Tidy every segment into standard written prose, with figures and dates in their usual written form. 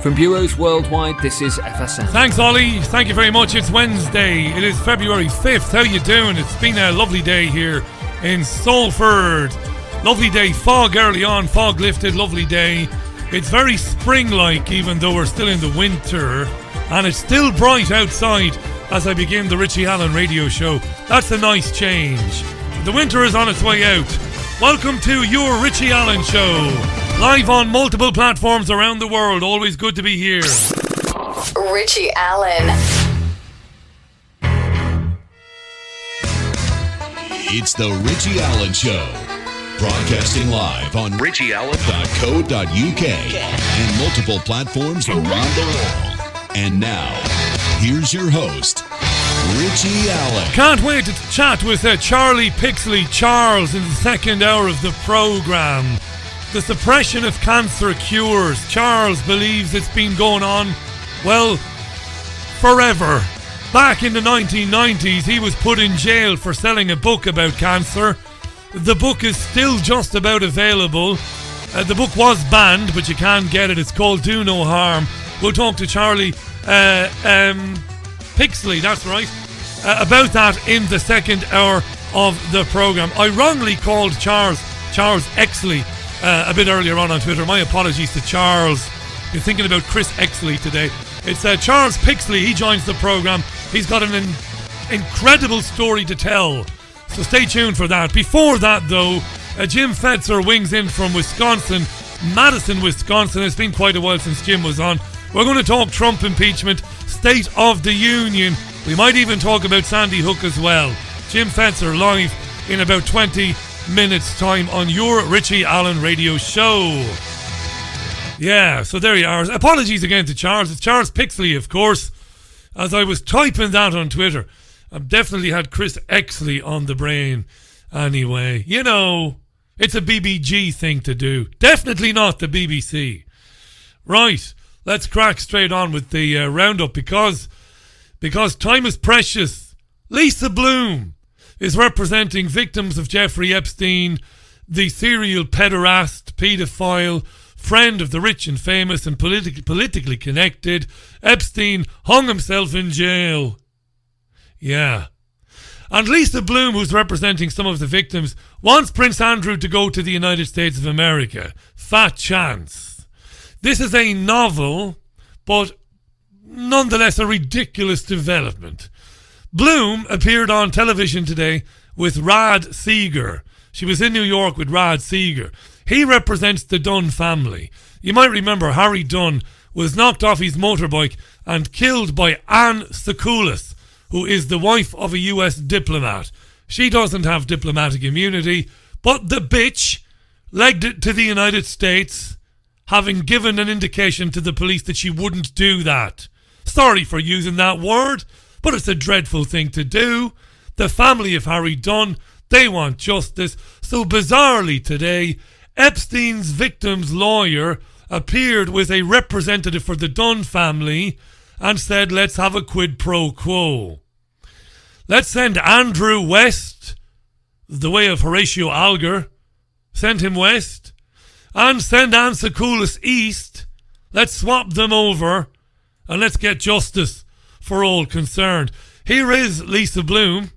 From bureaus worldwide, this is FSN. Thanks, Ollie. Thank you very much. It's Wednesday. It is February 5th. How you doing? It's been a lovely day here in Salford. Lovely day. Fog early on. Fog lifted. Lovely day. It's very spring-like, even though we're still in the winter. And it's still bright outside as I begin the Richie Allen Radio Show. That's a nice change. The winter is on its way out. Welcome to your Richie Allen Show. Live on multiple platforms around the world. Always good to be here. Richie Allen. It's the Richie Allen Show. Broadcasting live on richieallen.co.uk and multiple platforms around the world. And now, here's your host, Richie Allen. Can't wait to chat with Charlie Pixley Charles in the second hour of the programme. The suppression of cancer cures. Charles believes it's been going on, well, forever. Back in the 1990s, he was put in jail for selling a book about cancer. The book is still just about available. The book was banned, but you can get it. It's called Do No Harm. We'll talk to Charlie Pixley, that's right, about that in the second hour of the programme. I wrongly called Charles Exley a bit earlier on Twitter. My apologies to Charles. Been thinking about Chris Exley today. It's Charles Pixley. He joins the programme. He's got an incredible story to tell. So stay tuned for that. Before that, though, Jim Fetzer wings in from Wisconsin, Madison, Wisconsin. It's been quite a while since Jim was on. We're going to talk Trump impeachment, State of the Union. We might even talk about Sandy Hook as well. Jim Fetzer live in about 20 minutes time on your Richie Allen Radio Show. Yeah, so there you are. Apologies again to Charles. It's Charles Pixley, of course. As I was typing that on Twitter, I've definitely had Chris Exley on the brain. Anyway, you know, it's a BBG thing to do. Definitely not the BBC. Right, let's crack straight on with the roundup because time is precious. Lisa Bloom is representing victims of Jeffrey Epstein, the serial pederast, paedophile, friend of the rich and famous and politically connected. Epstein hung himself in jail. Yeah. And Lisa Bloom, who's representing some of the victims, wants Prince Andrew to go to the United States of America. Fat chance. This is a novel, but nonetheless a ridiculous development. Bloom appeared on television today with Rad Seeger. She was in New York with Rad Seeger. He represents the Dunn family. You might remember Harry Dunn was knocked off his motorbike and killed by Anne Sekulis, who is the wife of a US diplomat. She doesn't have diplomatic immunity, but the bitch legged it to the United States, having given an indication to the police that she wouldn't do that. Sorry for using that word, but it's a dreadful thing to do. The family of Harry Dunn, they want justice. So bizarrely today, Epstein's victim's lawyer appeared with a representative for the Dunn family and said, let's have a quid pro quo. Let's send Andrew west, the way of Horatio Alger. Send him west. And send Anne Sekulis east. Let's swap them over and let's get justice for all concerned. Here is Lisa Bloom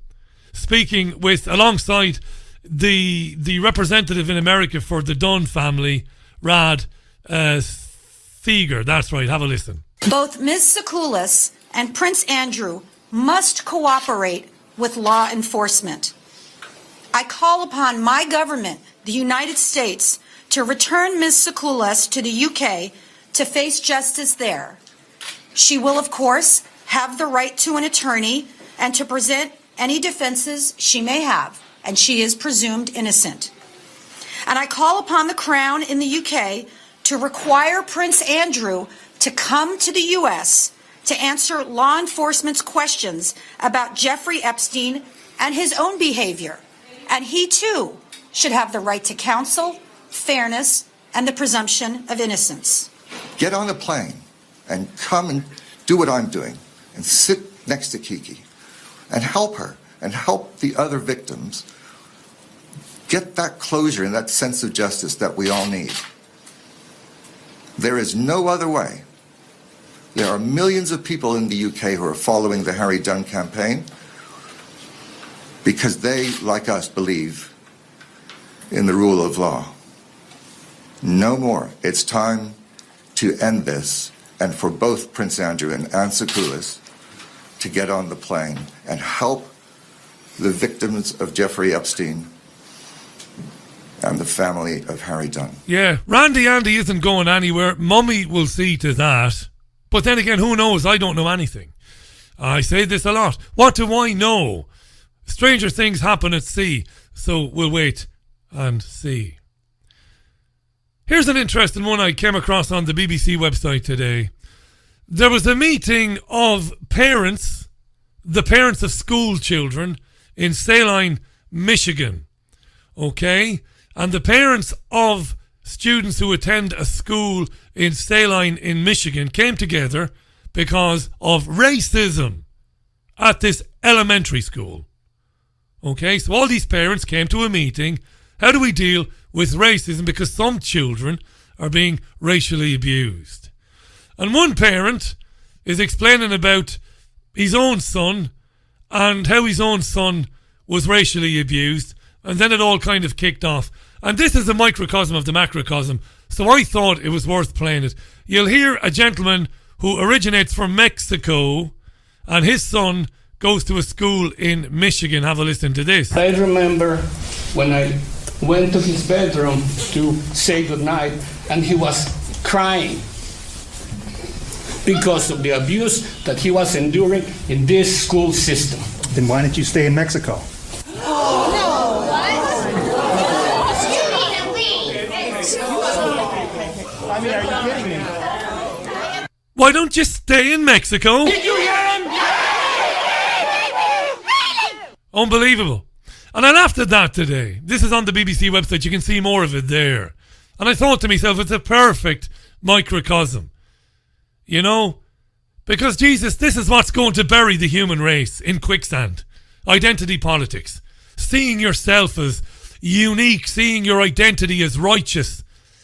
speaking alongside the representative in America for the Dunn family, Rad Seeger. That's right, have a listen. Both Ms. Sekulis and Prince Andrew must cooperate with law enforcement. I call upon my government, the United States, to return Ms. Sekulis to the UK to face justice there. She will, of course, have the right to an attorney and to present any defenses she may have, and she is presumed innocent. And I call upon the Crown in the UK to require Prince Andrew to come to the U.S. to answer law enforcement's questions about Jeffrey Epstein and his own behavior. And he, too, should have the right to counsel, fairness, and the presumption of innocence. Get on a plane and come and do what I'm doing and sit next to Kiki and help her and help the other victims get that closure and that sense of justice that we all need. There is no other way There are millions of people in the UK who are following the Harry Dunn campaign because they, like us, believe in the rule of law. No more. It's time to end this, and for both Prince Andrew and Anne Secoulis to get on the plane and help the victims of Jeffrey Epstein and the family of Harry Dunn. Yeah, Randy Andy isn't going anywhere. Mummy will see to that. But then again, who knows? I don't know anything. I say this a lot. What do I know? Stranger things happen at sea, so we'll wait and see. Here's an interesting one I came across on the BBC website today. There was a meeting of parents, the parents of school children in Saline, Michigan. Okay? And the parents of students who attend a school in Saline in Michigan came together because of racism at this elementary school. Okay, so all these parents came to a meeting. How do we deal with racism? Because some children are being racially abused. And one parent is explaining about his own son and how his own son was racially abused. And then it all kind of kicked off. And this is a microcosm of the macrocosm. So I thought it was worth playing it. You'll hear a gentleman who originates from Mexico and his son goes to a school in Michigan. Have a listen to this. I remember when I went to his bedroom to say goodnight and he was crying because of the abuse that he was enduring in this school system. Then why didn't you stay in Mexico? I mean, are you kidding me? Why don't you stay in Mexico? Did you hear him? Unbelievable. And I laughed at that today. This is on the BBC website. You can see more of it there. And I thought to myself, it's a perfect microcosm. You know? Because, Jesus, this is what's going to bury the human race in quicksand. Identity politics. Seeing yourself as unique. Seeing your identity as righteous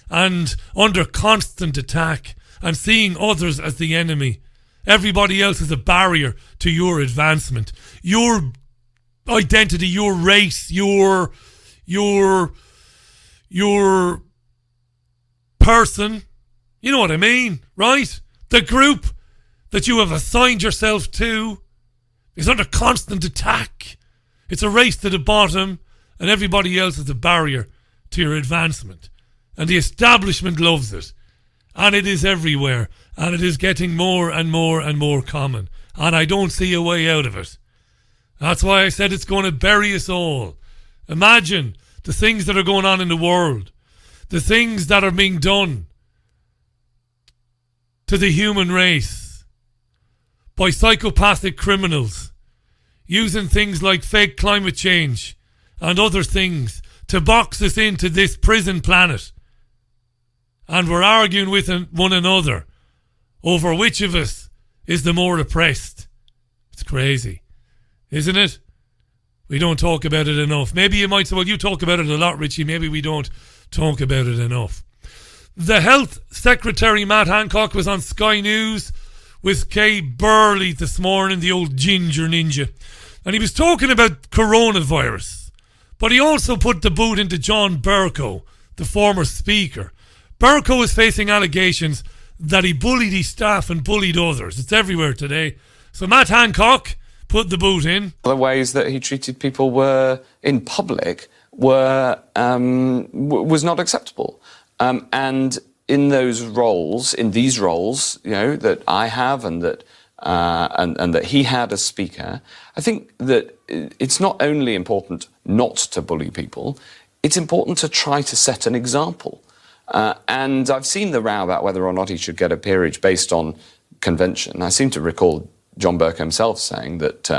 and under constant attack. And seeing others as the enemy. Everybody else is a barrier to your advancement. Your identity, your race, your person, you know what I mean, right? The group that you have assigned yourself to is under constant attack. It's a race to the bottom, and everybody else is a barrier to your advancement. And the establishment loves it, and it is everywhere, and it is getting more and more and more common, and I don't see a way out of it. That's why I said it's going to bury us all. Imagine the things that are going on in the world. The things that are being done to the human race by psychopathic criminals using things like fake climate change and other things to box us into this prison planet. And we're arguing with one another over which of us is the more oppressed. It's crazy. Isn't it? We don't talk about it enough. Maybe you might say, well, you talk about it a lot, Richie. Maybe we don't talk about it enough. The Health Secretary, Matt Hancock, was on Sky News with Kay Burley this morning, the old ginger ninja. And he was talking about coronavirus. But he also put the boot into John Bercow, the former speaker. Bercow is facing allegations that he bullied his staff and bullied others. It's everywhere today. So Matt Hancock put the boot in. The ways that he treated people were in public was not acceptable. And in these roles, you know, that I have and that he had as speaker, I think that it's not only important not to bully people, it's important to try to set an example. And I've seen the row about whether or not he should get a peerage based on convention. I seem to recall John Burke himself saying that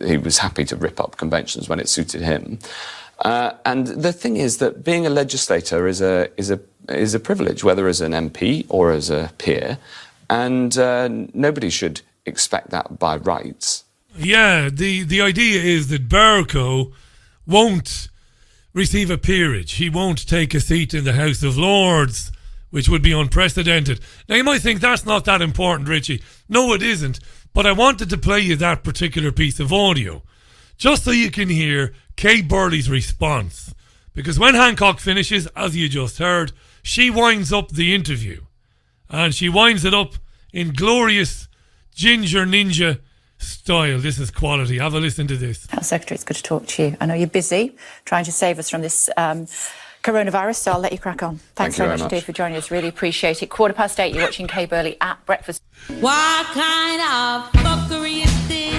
he was happy to rip up conventions when it suited him. And the thing is that being a legislator is a privilege, whether as an MP or as a peer, and nobody should expect that by rights. Yeah, the idea is that Bercow won't receive a peerage. He won't take a seat in the House of Lords which would be unprecedented. Now, you might think that's not that important, Richie. No, it isn't. But I wanted to play you that particular piece of audio, just so you can hear Kay Burley's response. Because when Hancock finishes, as you just heard, she winds up the interview. And she winds it up in glorious Ginger Ninja style. This is quality. Have a listen to this. Health Secretary, it's good to talk to you. I know you're busy trying to save us from this coronavirus, so I'll let you crack on. Thanks so much indeed for joining us. Really appreciate it. 8:15, you're watching Kay Burley at breakfast. What kind of fuckery is this?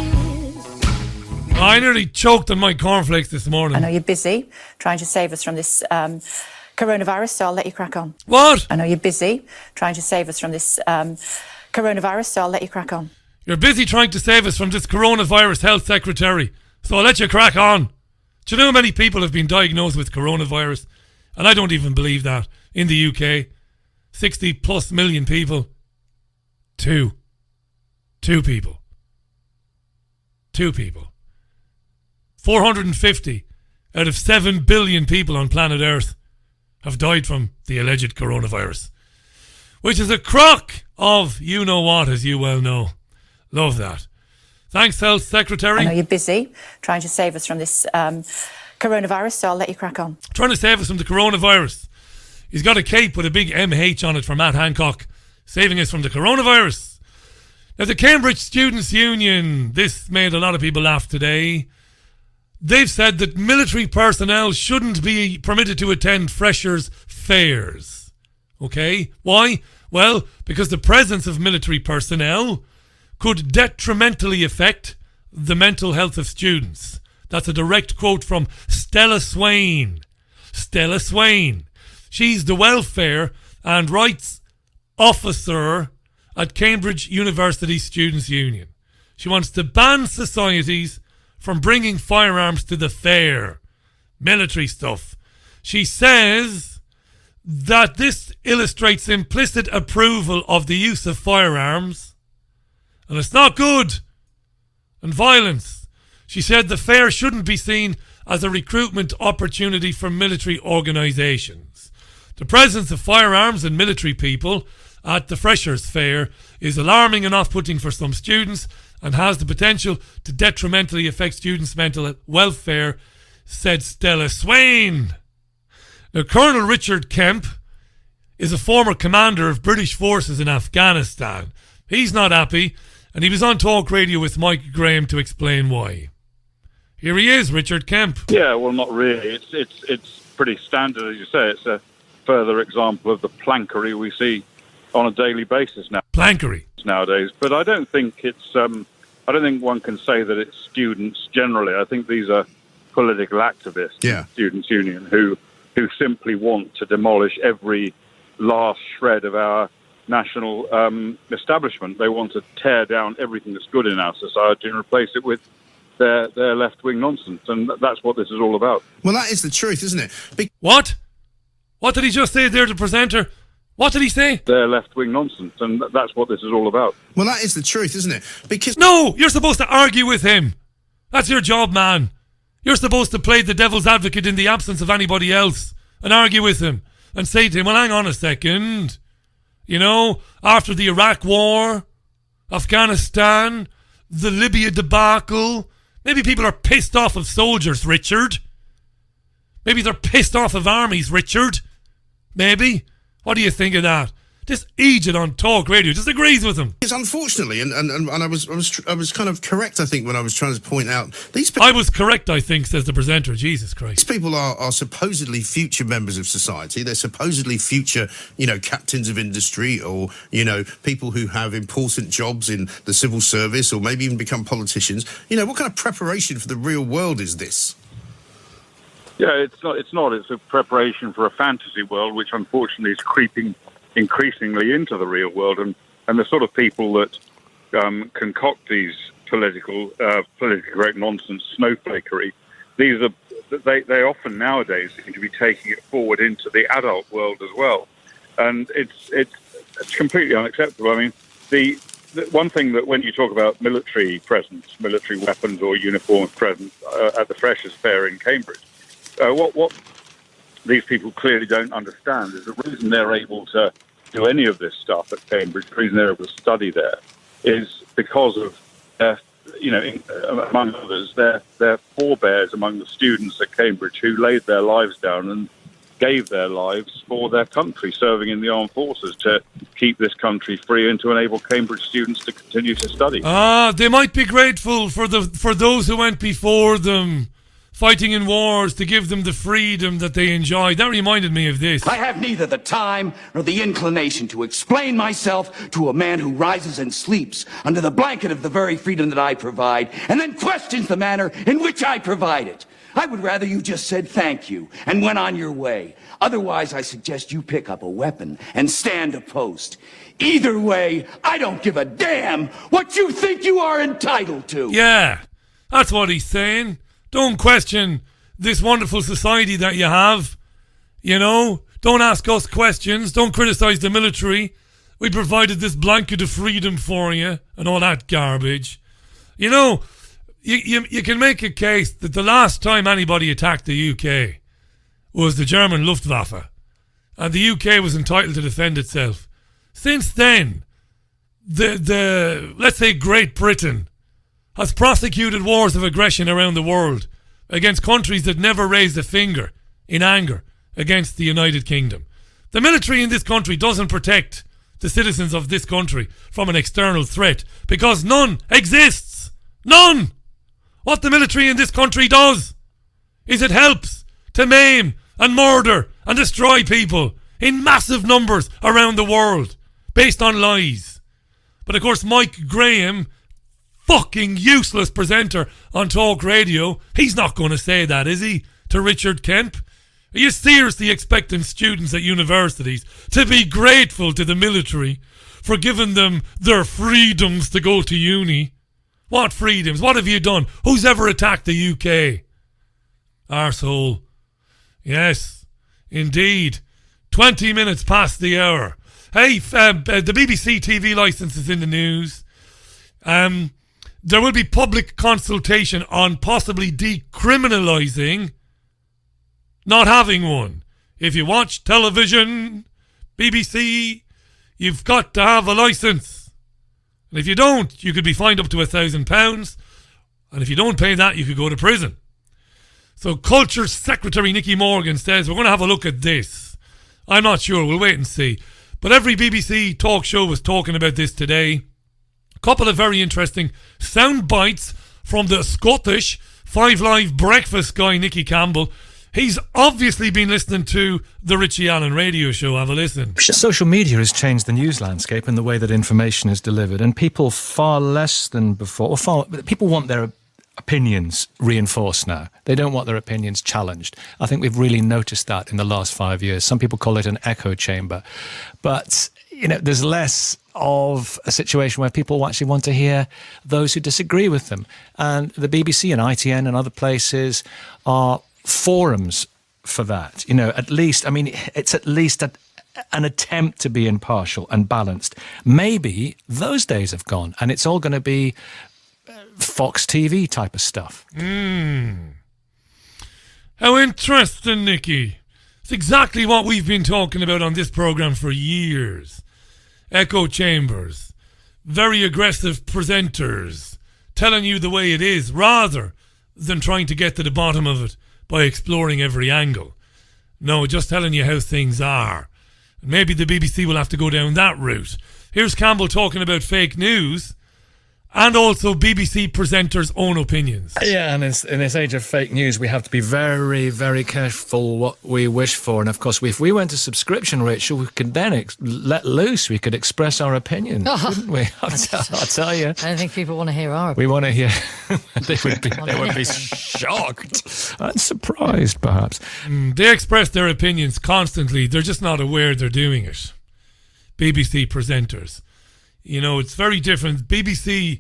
I nearly choked on my cornflakes this morning. I know you're busy trying to save us from this coronavirus, so I'll let you crack on. What? I know you're busy trying to save us from this coronavirus, so I'll let you crack on. You're busy trying to save us from this coronavirus, Health Secretary, so I'll let you crack on. Do you know how many people have been diagnosed with coronavirus? And I don't even believe that. In the UK, 60 plus million people. Two people. 450 out of 7 billion people on planet Earth have died from the alleged coronavirus, which is a crock of you-know-what, as you well know. Love that. Thanks, Health Secretary. I know you're busy trying to save us from this coronavirus, so I'll let you crack on. Trying to save us from the coronavirus. He's got a cape with a big MH on it for Matt Hancock, saving us from the coronavirus. Now, the Cambridge Students' Union, this made a lot of people laugh today. They've said that military personnel shouldn't be permitted to attend freshers' fairs. Okay? Why? Well, because the presence of military personnel could detrimentally affect the mental health of students. That's a direct quote from Stella Swain. Stella Swain. She's the welfare and rights officer at Cambridge University Students' Union. She wants to ban societies from bringing firearms to the fair. Military stuff. She says that this illustrates implicit approval of the use of firearms, and it's not good. And violence. She said the fair shouldn't be seen as a recruitment opportunity for military organisations. The presence of firearms and military people at the Freshers' Fair is alarming and off-putting for some students and has the potential to detrimentally affect students' mental welfare, said Stella Swain. Now, Colonel Richard Kemp is a former commander of British forces in Afghanistan. He's not happy, and he was on Talk Radio with Mike Graham to explain why. Here he is, Richard Kemp. Yeah, well, not really. It's pretty standard, as you say. It's a further example of the plankery we see on a daily basis now. Plankery nowadays, but I don't think it's. I don't think one can say that it's students generally. I think these are political activists, Students' Union, who simply want to demolish every last shred of our national establishment. They want to tear down everything that's good in our society and replace it with their left-wing nonsense, and that's what this is all about. Well, that is the truth, isn't it? What? What did he just say there, the presenter? What did he say? Their left-wing nonsense, and that's what this is all about. Well, that is the truth, isn't it? Because no, you're supposed to argue with him. That's your job, man. You're supposed to play the devil's advocate in the absence of anybody else and argue with him and say to him, well, hang on a second. You know, after the Iraq War, Afghanistan, the Libya debacle, maybe people are pissed off of soldiers, Richard. Maybe they're pissed off of armies, Richard. Maybe. What do you think of that? This idiot on Talk Radio disagrees with him. Yes, unfortunately, and I was kind of correct, I think, when I was trying to point out these. I was correct, I think, says the presenter. Jesus Christ! These people are supposedly future members of society. They're supposedly future, captains of industry, or people who have important jobs in the civil service, or maybe even become politicians. What kind of preparation for the real world is this? Yeah, it's not. It's a preparation for a fantasy world, which unfortunately is creeping increasingly into the real world, and the sort of people that concoct these politically correct nonsense snowflakery. These are they often nowadays seem to be taking it forward into the adult world as well, and it's completely unacceptable. I mean, the one thing that when you talk about military presence, military weapons or uniforms presence at the Freshers' Fair in Cambridge. What these people clearly don't understand is the reason they're able to do any of this stuff at Cambridge, the reason they're able to study there, is because of their, among others, their forebears among the students at Cambridge who laid their lives down and gave their lives for their country, serving in the armed forces to keep this country free and to enable Cambridge students to continue to study. They might be grateful for those who went before them, fighting in wars to give them the freedom that they enjoyed. That reminded me of this. I have neither the time nor the inclination to explain myself to a man who rises and sleeps under the blanket of the very freedom that I provide, and then questions the manner in which I provide it. I would rather you just said thank you and went on your way. Otherwise, I suggest you pick up a weapon and stand a post. Either way, I don't give a damn what you think you are entitled to. Yeah, that's what he's saying. Don't question this wonderful society that you have. Don't ask us questions. Don't criticize the military. We provided this blanket of freedom for you and all that garbage. You can make a case that the last time anybody attacked the UK was the German Luftwaffe, and the UK was entitled to defend itself. Since then, let's say Great Britain has prosecuted wars of aggression around the world against countries that never raised a finger in anger against the United Kingdom. The military in this country doesn't protect the citizens of this country from an external threat because none exists. None! What the military in this country does is it helps to maim and murder and destroy people in massive numbers around the world based on lies. But of course, Mike Graham, fucking useless presenter on talk radio, he's not going to say that, is he, to Richard Kemp? Are you seriously expecting students at universities to be grateful to the military for giving them their freedoms to go to uni? What freedoms? What have you done? Who's ever attacked the UK? Arsehole. Yes, indeed. 20 minutes past the hour. Hey, the BBC TV licence is in the news. There will be public consultation on possibly decriminalising not having one. If you watch television, BBC, you've got to have a licence. And if you don't, you could be fined up to £1,000. And if you don't pay that, you could go to prison. So Culture Secretary Nicky Morgan says, we're going to have a look at this. I'm not sure. We'll wait and see. But every BBC talk show was talking about this today. A couple of very interesting sound bites from the Scottish 5 Live breakfast guy, Nicky Campbell. He's obviously been listening to the Richie Allen radio show. Have a listen. Social media has changed the news landscape and the way that information is delivered, and people far less than before, people want their opinions reinforced now. They don't want their opinions challenged. I think we've really noticed that in the last 5 years. Some people call it an echo chamber. But, there's less of a situation where people actually want to hear those who disagree with them. And the BBC and ITN and other places are forums for that. It's at least an attempt to be impartial and balanced. Maybe those days have gone and it's all going to be Fox TV type of stuff. How interesting, Nicky. It's exactly what we've been talking about on this programme for years. Echo chambers, very aggressive presenters telling you the way it is rather than trying to get to the bottom of it by exploring every angle. No, just telling you how things are. Maybe the BBC will have to go down that route. Here's Campbell talking about fake news and also BBC presenters' own opinions. Yeah, and in this age of fake news, we have to be very, very careful what we wish for. And of course, if we went to subscription, Rachel, we could then let loose. We could express our opinions, wouldn't we? I'll tell you. I don't think people want to hear our opinions. We want to hear. They would be shocked and surprised, perhaps. They express their opinions constantly. They're just not aware they're doing it. BBC presenters. It's very different. BBC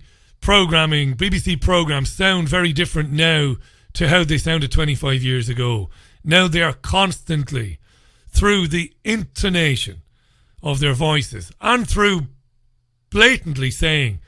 programs sound very different now to how they sounded 25 years ago. Now they are constantly, through the intonation of their voices and through blatantly saying,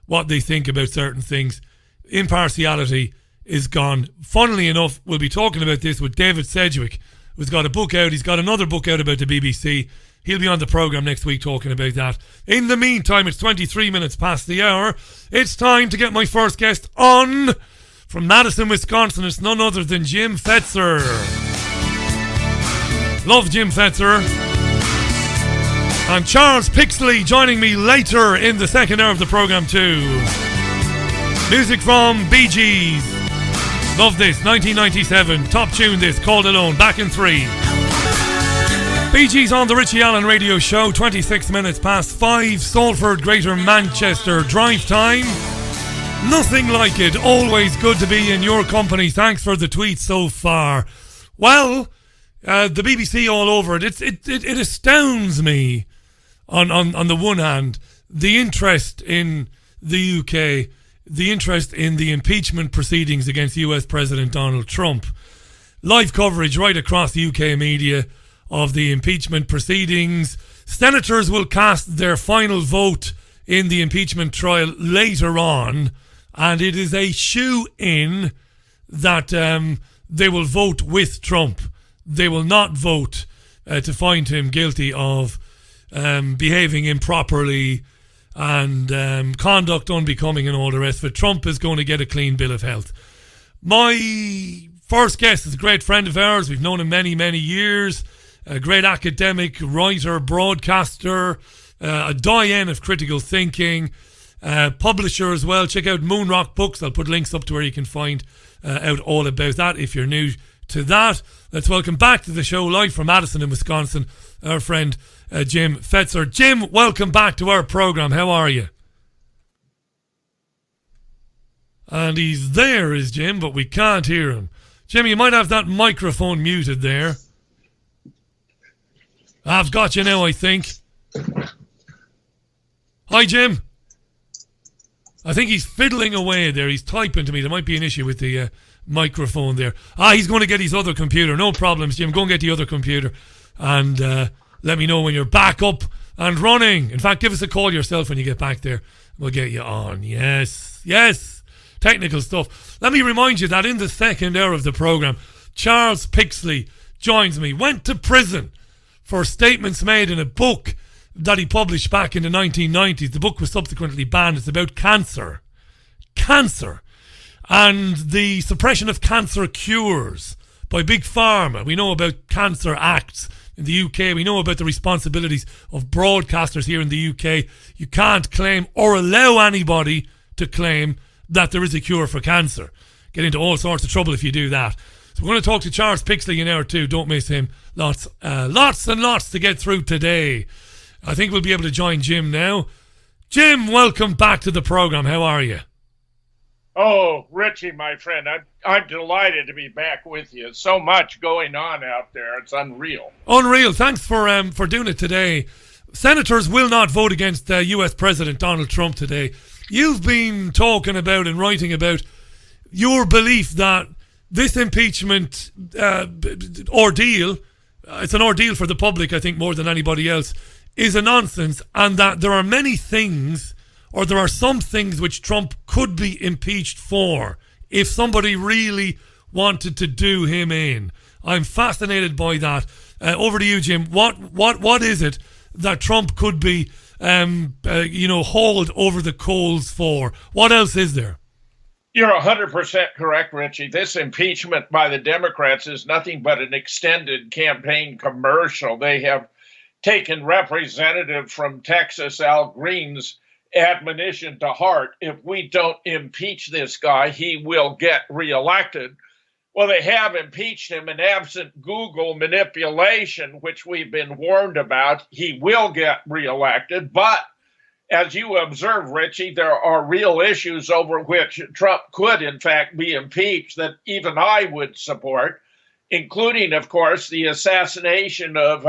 what they think about certain things, impartiality is gone. Funnily enough, we'll be talking about this with David Sedgwick, who's got a book out. He's got another book out about the BBC. He'll be on the programme next week talking about that. In the meantime, it's 23 minutes past the hour. It's time to get my first guest on. From Madison, Wisconsin, it's none other than Jim Fetzer. Love Jim Fetzer. And Charles Pixley joining me later in the second hour of the programme too. Music from Bee Gees. Love this, 1997. Top tune this, Called Alone, back in 3. Bee Gees on the Richie Allen Radio Show, 26 minutes past 5, Salford, Greater Manchester, drive time. Nothing like it, always good to be in your company. Thanks for the tweets so far. Well, the BBC all over it. It astounds me, on the one hand, the interest in the UK, the interest in the impeachment proceedings against US President Donald Trump. Live coverage right across the UK media of the impeachment proceedings. Senators will cast their final vote in the impeachment trial later on, and it is a shoe-in that they will vote with Trump. They will not vote to find him guilty of behaving improperly and conduct unbecoming and all the rest of it. Trump is going to get a clean bill of health. My first guest is a great friend of ours. We've known him many, many years. A great academic, writer, broadcaster, a doyen of critical thinking, publisher as well. Check out Moonrock Books. I'll put links up to where you can find out all about that if you're new to that. Let's welcome back to the show, live from Madison in Wisconsin, our friend Jim Fetzer. Jim, welcome back to our programme. How are you? And he's there, is Jim, but we can't hear him. Jim, you might have that microphone muted there. I've got you now, I think. Hi, Jim. I think he's fiddling away there. He's typing to me. There might be an issue with the microphone there. He's going to get his other computer. No problems, Jim. Go and get the other computer. And let me know when you're back up and running. In fact, give us a call yourself when you get back there. We'll get you on. Yes. Yes. Technical stuff. Let me remind you that in the second hour of the programme, Charles Pixley joins me. Went to prison for statements made in a book that he published back in the 1990s. The book was subsequently banned. It's about cancer. Cancer. And the suppression of cancer cures by Big Pharma. We know about Cancer Acts in the UK. We know about the responsibilities of broadcasters here in the UK. You can't claim or allow anybody to claim that there is a cure for cancer. Get into all sorts of trouble if you do that. So we're going to talk to Charles Pixley in hour 2. Don't miss him. Lots and lots to get through today. I think we'll be able to join Jim now. Jim, welcome back to the programme. How are you? Oh, Richie, my friend, I'm delighted to be back with you. So much going on out there. It's unreal. Unreal. Thanks for doing it today. Senators will not vote against US President Donald Trump today. You've been talking about and writing about your belief that this impeachment ordeal, it's an ordeal for the public, I think, more than anybody else, is a nonsense, and that there are many things, or there are some things which Trump could be impeached for if somebody really wanted to do him in. I'm fascinated by that. Over to you, Jim. What is it that Trump could be, hauled over the coals for? What else is there? You're 100% correct, Richie. This impeachment by the Democrats is nothing but an extended campaign commercial. They have taken Representative from Texas, Al Green's admonition to heart. If we don't impeach this guy, he will get reelected. Well, they have impeached him, and absent Google manipulation, which we've been warned about, he will get reelected. But as you observe, Richie, there are real issues over which Trump could, in fact, be impeached that even I would support, including, of course, the assassination of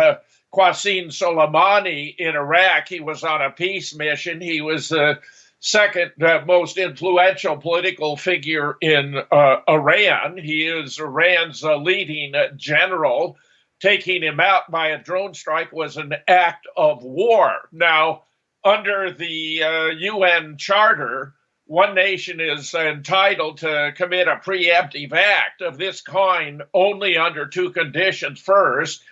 Qasem Soleimani in Iraq. He was on a peace mission. He was the second most influential political figure in Iran. He is Iran's leading general. Taking him out by a drone strike was an act of war. Now, under the UN Charter, one nation is entitled to commit a preemptive act of this kind only under two conditions. First,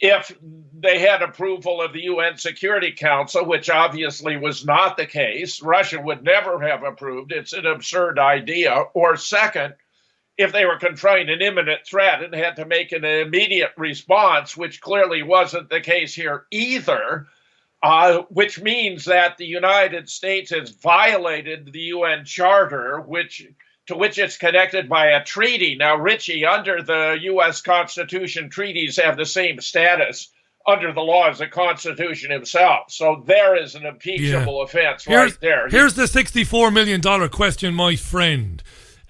if they had approval of the UN Security Council, which obviously was not the case. Russia would never have approved. It's an absurd idea. Or second, if they were confronting an imminent threat and had to make an immediate response, which clearly wasn't the case here either, which means that the United States has violated the UN Charter, to which it's connected by a treaty. Now, Richie, under the U.S. Constitution, treaties have the same status under the law as the Constitution himself. So there is an impeachable offense right there. Here's the $64 million question, my friend.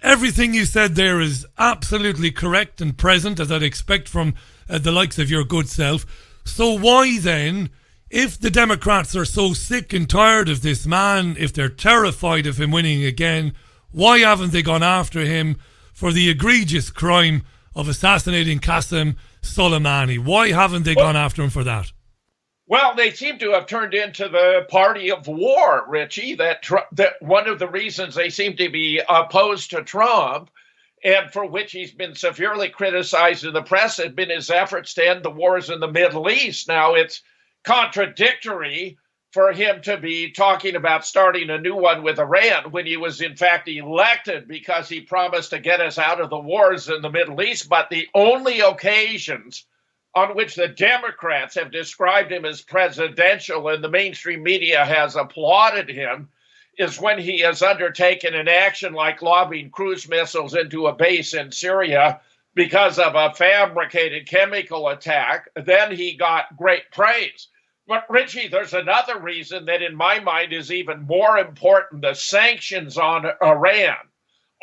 Everything you said there is absolutely correct and present, as I'd expect from the likes of your good self. So why then, if the Democrats are so sick and tired of this man, if they're terrified of him winning again, why haven't they gone after him for the egregious crime of assassinating Qasem Soleimani? Why haven't they gone after him for that? Well, they seem to have turned into the party of war, Richie. That one of the reasons they seem to be opposed to Trump, and for which he's been severely criticized in the press, has been his efforts to end the wars in the Middle East. Now, it's contradictory for him to be talking about starting a new one with Iran when he was in fact elected because he promised to get us out of the wars in the Middle East. But the only occasions on which the Democrats have described him as presidential and the mainstream media has applauded him is when he has undertaken an action like lobbing cruise missiles into a base in Syria because of a fabricated chemical attack. Then he got great praise. But Richie, there's another reason that in my mind is even more important. The sanctions on Iran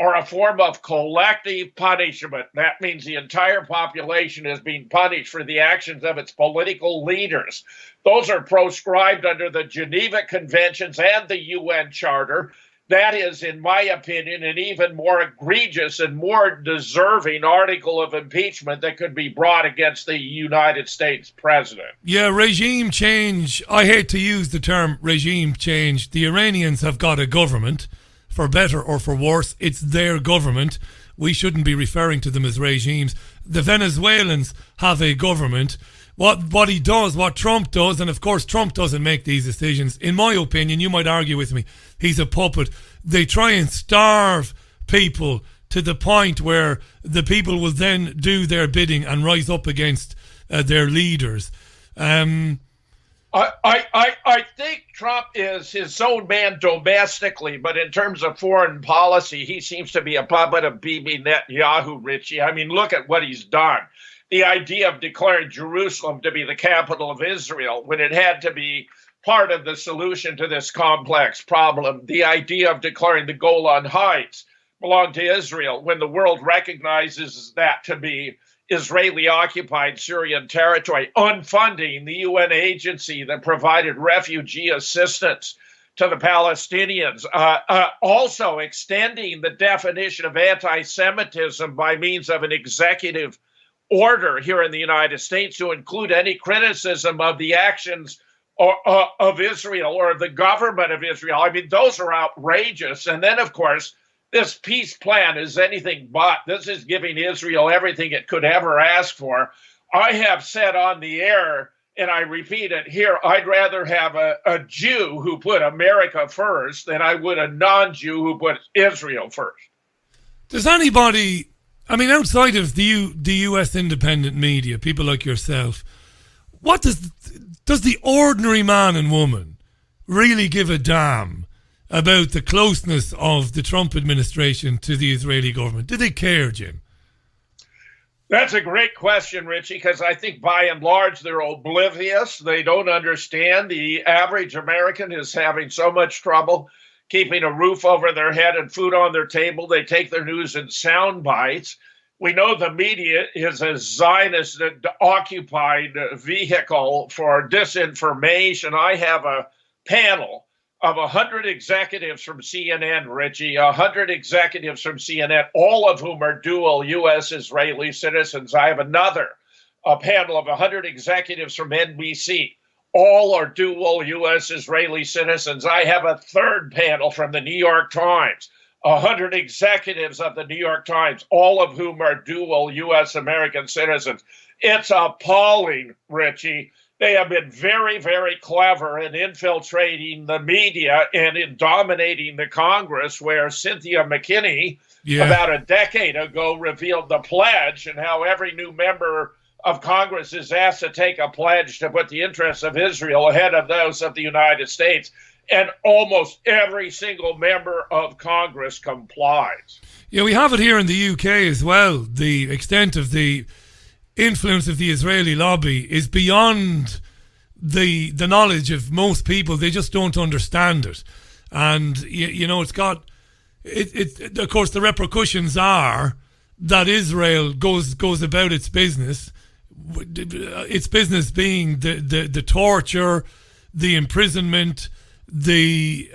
are a form of collective punishment. That means the entire population is being punished for the actions of its political leaders. Those are proscribed under the Geneva Conventions and the UN Charter. That is, in my opinion, an even more egregious and more deserving article of impeachment that could be brought against the United States president. Yeah, regime change. I hate to use the term regime change. The Iranians have got a government, for better or for worse. It's their government. We shouldn't be referring to them as regimes. The Venezuelans have a government. What he does, what Trump does, and of course Trump doesn't make these decisions. In my opinion, you might argue with me, he's a puppet. They try and starve people to the point where the people will then do their bidding and rise up against their leaders. I think Trump is his own man domestically, but in terms of foreign policy, he seems to be a puppet of Bibi Netanyahu, Richie. I mean, look at what he's done. The idea of declaring Jerusalem to be the capital of Israel when it had to be part of the solution to this complex problem. The idea of declaring the Golan Heights belong to Israel when the world recognizes that to be Israeli-occupied Syrian territory. Unfunding the UN agency that provided refugee assistance to the Palestinians. Also extending the definition of anti-Semitism by means of an executive order here in the United States to include any criticism of the actions of Israel or the government of Israel. I mean, those are outrageous. And then, of course, this peace plan is anything but. This is giving Israel everything it could ever ask for. I have said on the air, and I repeat it here, I'd rather have a Jew who put America first than I would a non-Jew who put Israel first. Does anybody, I mean, outside of the U.S. independent media, people like yourself, what does the ordinary man and woman really give a damn about the closeness of the Trump administration to the Israeli government? Do they care, Jim? That's a great question, Richie, because I think by and large they're oblivious. They don't understand. The average American is having so much trouble keeping a roof over their head and food on their table. They take their news in sound bites. We know the media is a Zionist-occupied vehicle for disinformation. I have a panel of 100 executives from CNN, Richie, 100 executives from CNN, all of whom are dual U.S.-Israeli citizens. I have a panel of 100 executives from NBC. All are dual U.S.-Israeli citizens. I have a third panel from the New York Times. 100 executives of the New York Times, all of whom are dual U.S. American citizens. It's appalling, Richie. They have been very, very clever in infiltrating the media and in dominating the Congress, where Cynthia McKinney, about a decade ago, revealed the pledge and how every new member of Congress is asked to take a pledge to put the interests of Israel ahead of those of the United States. And almost every single member of Congress complies. Yeah, we have it here in the UK as well. The extent of the influence of the Israeli lobby is beyond the knowledge of most people. They just don't understand it. And, you know, it's got... of course, the repercussions are that Israel goes about its business being the torture, the imprisonment, the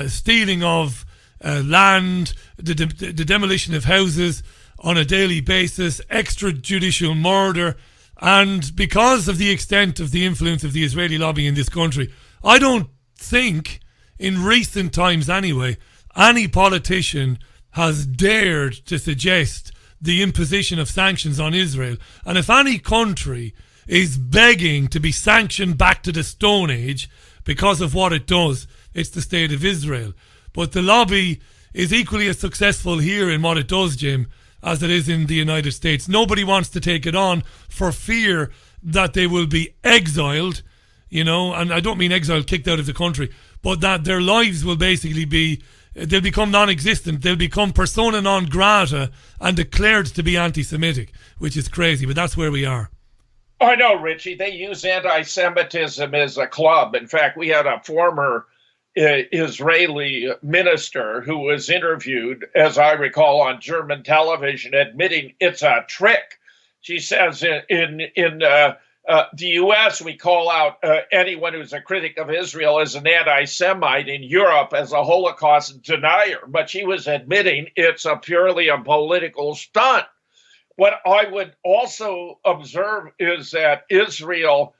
stealing of land, the demolition of houses on a daily basis, extrajudicial murder. And because of the extent of the influence of the Israeli lobby in this country, I don't think, in recent times anyway, any politician has dared to suggest the imposition of sanctions on Israel. And if any country is begging to be sanctioned back to the Stone Age because of what it does, it's the state of Israel. But the lobby is equally as successful here in what it does, Jim, as it is in the United States. Nobody wants to take it on for fear that they will be exiled, you know, and I don't mean exiled, kicked out of the country, but that their lives will basically they'll become non-existent. They'll become persona non grata and declared to be anti-Semitic, which is crazy, but that's where we are. I know, Richie. They use anti-Semitism as a club. In fact, we had a former Israeli minister who was interviewed, as I recall, on German television, admitting it's a trick. She says in the U.S., we call out anyone who's a critic of Israel as an anti-Semite, in Europe as a Holocaust denier. But she was admitting it's purely a political stunt. What I would also observe is that Israel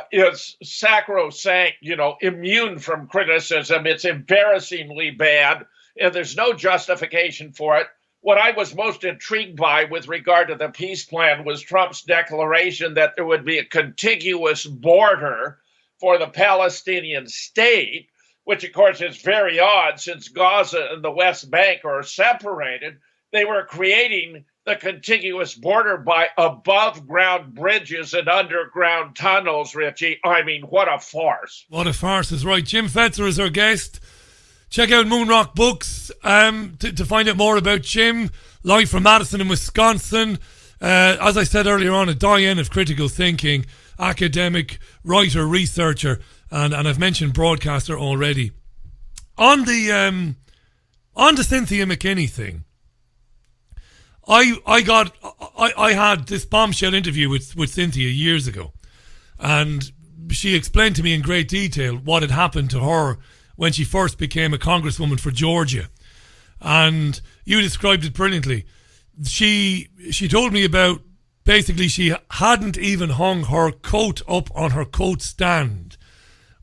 is sacrosanct, you know, immune from criticism. It's embarrassingly bad, and there's no justification for it. What I was most intrigued by with regard to the peace plan was Trump's declaration that there would be a contiguous border for the Palestinian state, which, of course, is very odd since Gaza and the West Bank are separated. They were creating the contiguous border by above-ground bridges and underground tunnels, Richie. I mean, what a farce. What a farce is right. Jim Fetzer is our guest. Check out Moonrock Books to find out more about Jim, live from Madison in Wisconsin. As I said earlier on, a doyen of critical thinking, academic, writer, researcher, and I've mentioned broadcaster already. On the Cynthia McKinney thing, I had this bombshell interview with Cynthia years ago, and she explained to me in great detail what had happened to her when she first became a congresswoman for Georgia. And you described it brilliantly. She told me about, basically, she hadn't even hung her coat up on her coat stand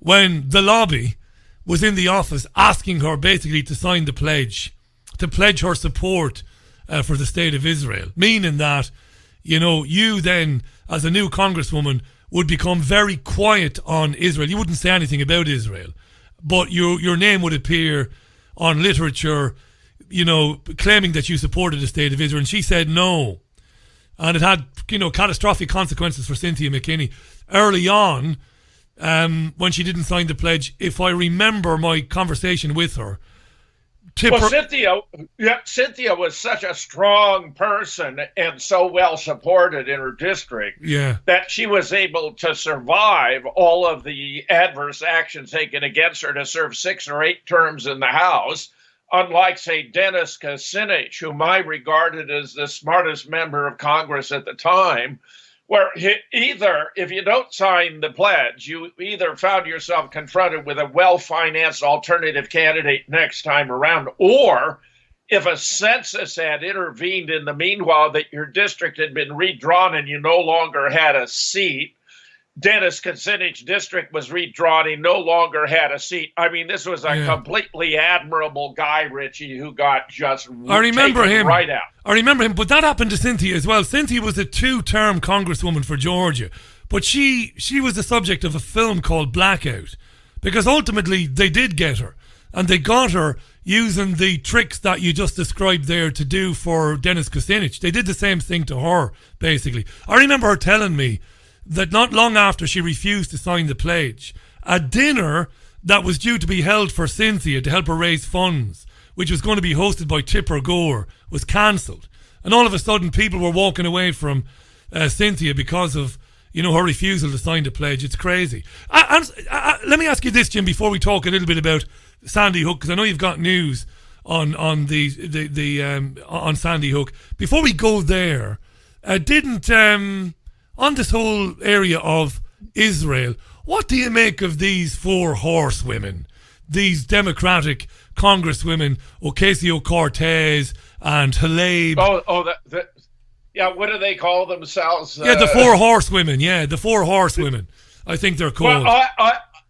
when the lobby was in the office asking her basically to sign the pledge, to pledge her support for the state of Israel, meaning that, you know, you then, as a new congresswoman, would become very quiet on Israel. You wouldn't say anything about Israel, but your name would appear on literature, you know, claiming that you supported the state of Israel. And she said no. And it had, you know, catastrophic consequences for Cynthia McKinney early on when she didn't sign the pledge. If I remember my conversation with her, Cynthia was such a strong person and so well supported in her district that she was able to survive all of the adverse actions taken against her to serve 6 or 8 terms in the House, unlike, say, Dennis Kucinich, whom I regarded as the smartest member of Congress at the time, where either, if you don't sign the pledge, you either found yourself confronted with a well-financed alternative candidate next time around, or if a census had intervened in the meanwhile that your district had been redrawn and you no longer had a seat, Dennis Kucinich district was redrawn, he no longer had a seat. I mean, this was a completely admirable guy, Richie, who got just taken right out. I remember him, but that happened to Cynthia as well. Cynthia was a 2-term congresswoman for Georgia, but she was the subject of a film called Blackout, because ultimately they did get her, and they got her using the tricks that you just described there to do for Dennis Kucinich. They did the same thing to her, basically. I remember her telling me that not long after she refused to sign the pledge, a dinner that was due to be held for Cynthia to help her raise funds, which was going to be hosted by Tipper Gore, was cancelled. And all of a sudden people were walking away from Cynthia because of, her refusal to sign the pledge. It's crazy. Let me ask you this, Jim, before we talk a little bit about Sandy Hook, because I know you've got news on Sandy Hook. Before we go there, on this whole area of Israel, what do you make of these 4 horsewomen, these Democratic congresswomen, Ocasio-Cortez and Tlaib? What do they call themselves? The 4 horsewomen. Yeah, the 4 horsewomen. I think they're called. Well,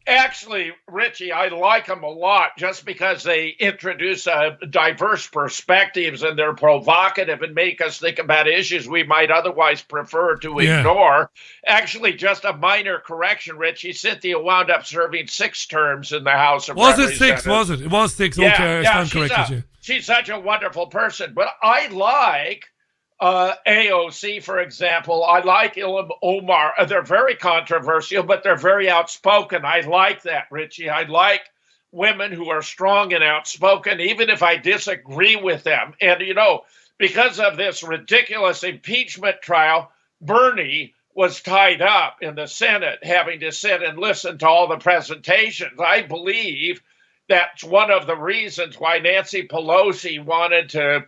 actually, Richie, I like them a lot just because they introduce diverse perspectives, and they're provocative and make us think about issues we might otherwise prefer to ignore. Actually, just a minor correction, Richie. Cynthia wound up serving 6 terms in the House of Representatives. Was it 6? Was it? It was 6. Okay, I stand corrected. She's such a wonderful person. But I like AOC, for example. I like Ilham Omar. They're very controversial, but they're very outspoken. I like that, Richie. I like women who are strong and outspoken, even if I disagree with them. And, because of this ridiculous impeachment trial, Bernie was tied up in the Senate, having to sit and listen to all the presentations. I believe that's one of the reasons why Nancy Pelosi wanted to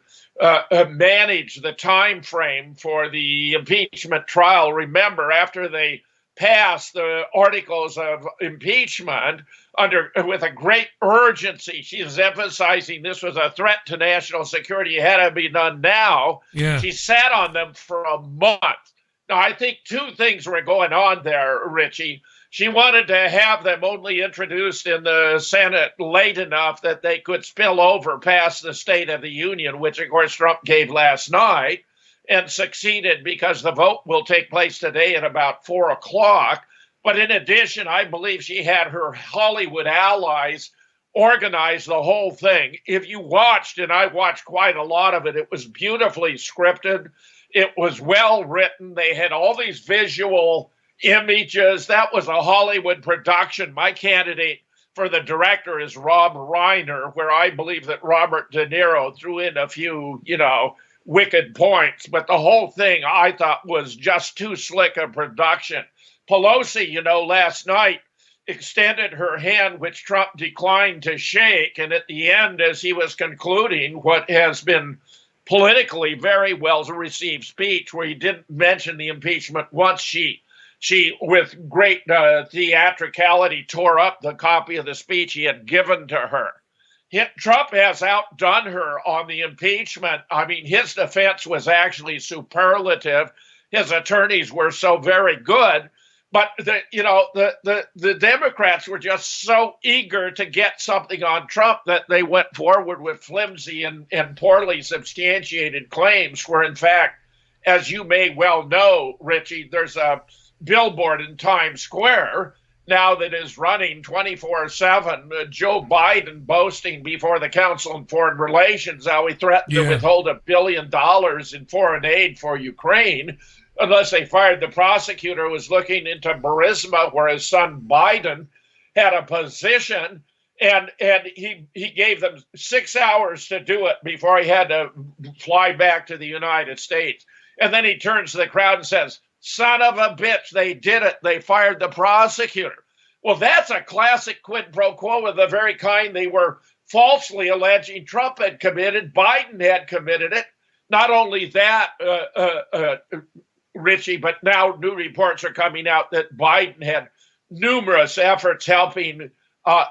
manage the time frame for the impeachment trial. Remember, after they passed the articles of impeachment with a great urgency, she was emphasizing this was a threat to national security. It had to be done now. Yeah. She sat on them for a month. Now, I think 2 things were going on there, Richie. She wanted to have them only introduced in the Senate late enough that they could spill over past the State of the Union, which, of course, Trump gave last night, and succeeded because the vote will take place today at about 4 o'clock. But in addition, I believe she had her Hollywood allies organize the whole thing. If you watched, and I watched quite a lot of it, it was beautifully scripted. It was well written. They had all these visual images. That was a Hollywood production. My candidate for the director is Rob Reiner, where I believe that Robert De Niro threw in a few, wicked points. But the whole thing I thought was just too slick a production. Pelosi, last night extended her hand, which Trump declined to shake. And at the end, as he was concluding what has been politically very well received speech, where he didn't mention the impeachment once, she, with great theatricality, tore up the copy of the speech he had given to her. Trump has outdone her on the impeachment. I mean, his defense was actually superlative. His attorneys were so very good. But the Democrats were just so eager to get something on Trump that they went forward with flimsy and poorly substantiated claims, where, in fact, as you may well know, Richie, there's a billboard in Times Square now that is running 24/7. Joe Biden boasting before the Council on Foreign Relations how he threatened to withhold $1 billion in foreign aid for Ukraine unless they fired the prosecutor who was looking into Burisma, where his son Biden had a position, and he gave them 6 hours to do it before he had to fly back to the United States. And then he turns to the crowd and says, "Son of a bitch, they did it. They fired the prosecutor." Well, that's a classic quid pro quo of the very kind they were falsely alleging Trump had committed. Biden had committed it. Not only that, Richie, but now new reports are coming out that Biden had numerous efforts helping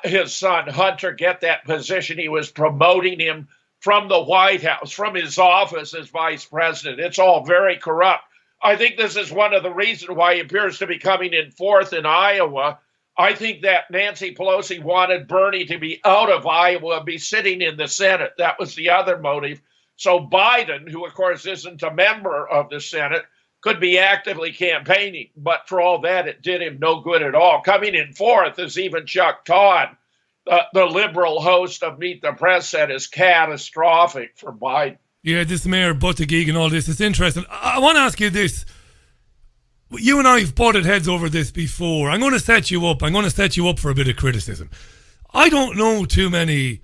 his son Hunter get that position. He was promoting him from the White House, from his office as vice president. It's all very corrupt. I think this is one of the reasons why he appears to be coming in fourth in Iowa. I think that Nancy Pelosi wanted Bernie to be out of Iowa and be sitting in the Senate. That was the other motive. So Biden, who of course isn't a member of the Senate, could be actively campaigning. But for all that, it did him no good at all. Coming in fourth is even Chuck Todd, the liberal host of Meet the Press, said is catastrophic for Biden. Yeah, this Mayor Buttigieg and all this, it's interesting. I want to ask you this. You and I have butted heads over this before. I'm going to set you up. I'm going to set you up for a bit of criticism. I don't know too many,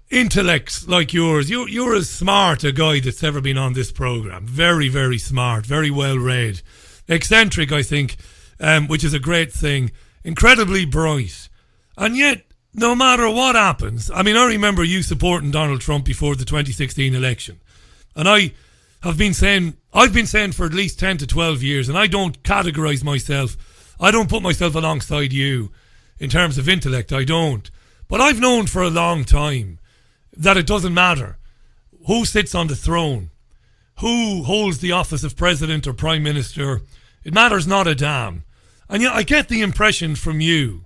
intellects like yours. You're as smart a guy that's ever been on this program. Very, very smart, very well read. Eccentric, I think, which is a great thing. Incredibly bright. And yet, no matter what happens, I remember you supporting Donald Trump before the 2016 election. And I've been saying for at least 10 to 12 years, and I don't categorize myself, I don't put myself alongside you in terms of intellect, I don't. But I've known for a long time that it doesn't matter who sits on the throne, who holds the office of president or prime minister. It matters not a damn. And yet I get the impression from you,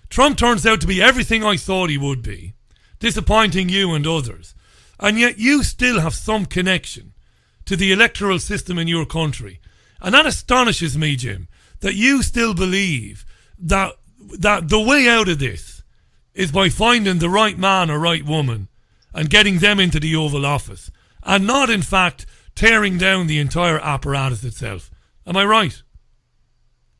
Trump turns out to be everything I thought he would be, disappointing you and others. And yet you still have some connection to the electoral system in your country. And that astonishes me, Jim, that you still believe that the way out of this is by finding the right man or right woman and getting them into the Oval Office, and not, in fact, tearing down the entire apparatus itself. Am I right?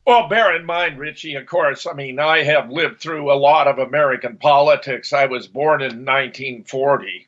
Well, bear in mind, Richie, of course, I have lived through a lot of American politics. I was born in 1940,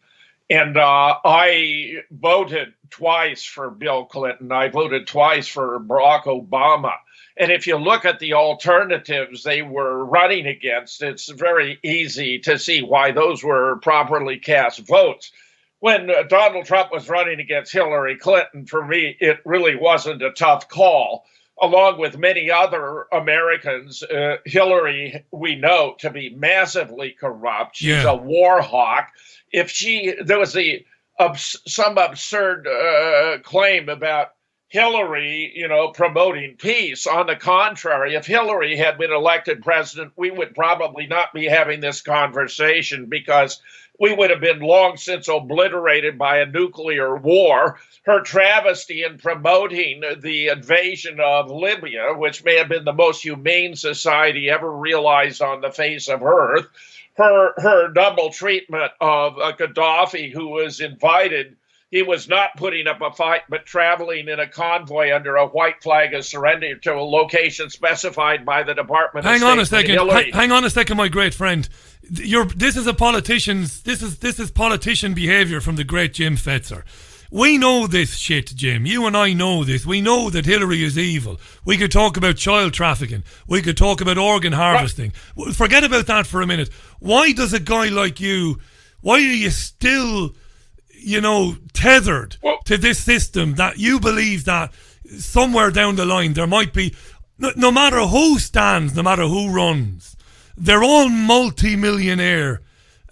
and I voted twice for Bill Clinton. I voted twice for Barack Obama. And if you look at the alternatives they were running against, it's very easy to see why those were properly cast votes. When Donald Trump was running against Hillary Clinton, for me, it really wasn't a tough call. Along with many other Americans, Hillary, we know, to be massively corrupt. She's a war hawk. There was some absurd claim about Hillary, promoting peace. On the contrary, if Hillary had been elected president, we would probably not be having this conversation, because we would have been long since obliterated by a nuclear war. Her travesty in promoting the invasion of Libya, which may have been the most humane society ever realized on the face of Earth, her double treatment of Gaddafi, who was invited. He was not putting up a fight, but traveling in a convoy under a white flag of surrender to a location specified by the Department of State. Hang on a second, my great friend. This is politician behaviour from the great Jim Fetzer. We know this shit, Jim. You and I know this. We know that Hillary is evil. We could talk about child trafficking. We could talk about organ harvesting. Right. Forget about that for a minute. Why does a guy like you, why are you still, tethered to this system that you believe that somewhere down the line there might be, no matter who stands, no matter who runs, they're all multi-millionaire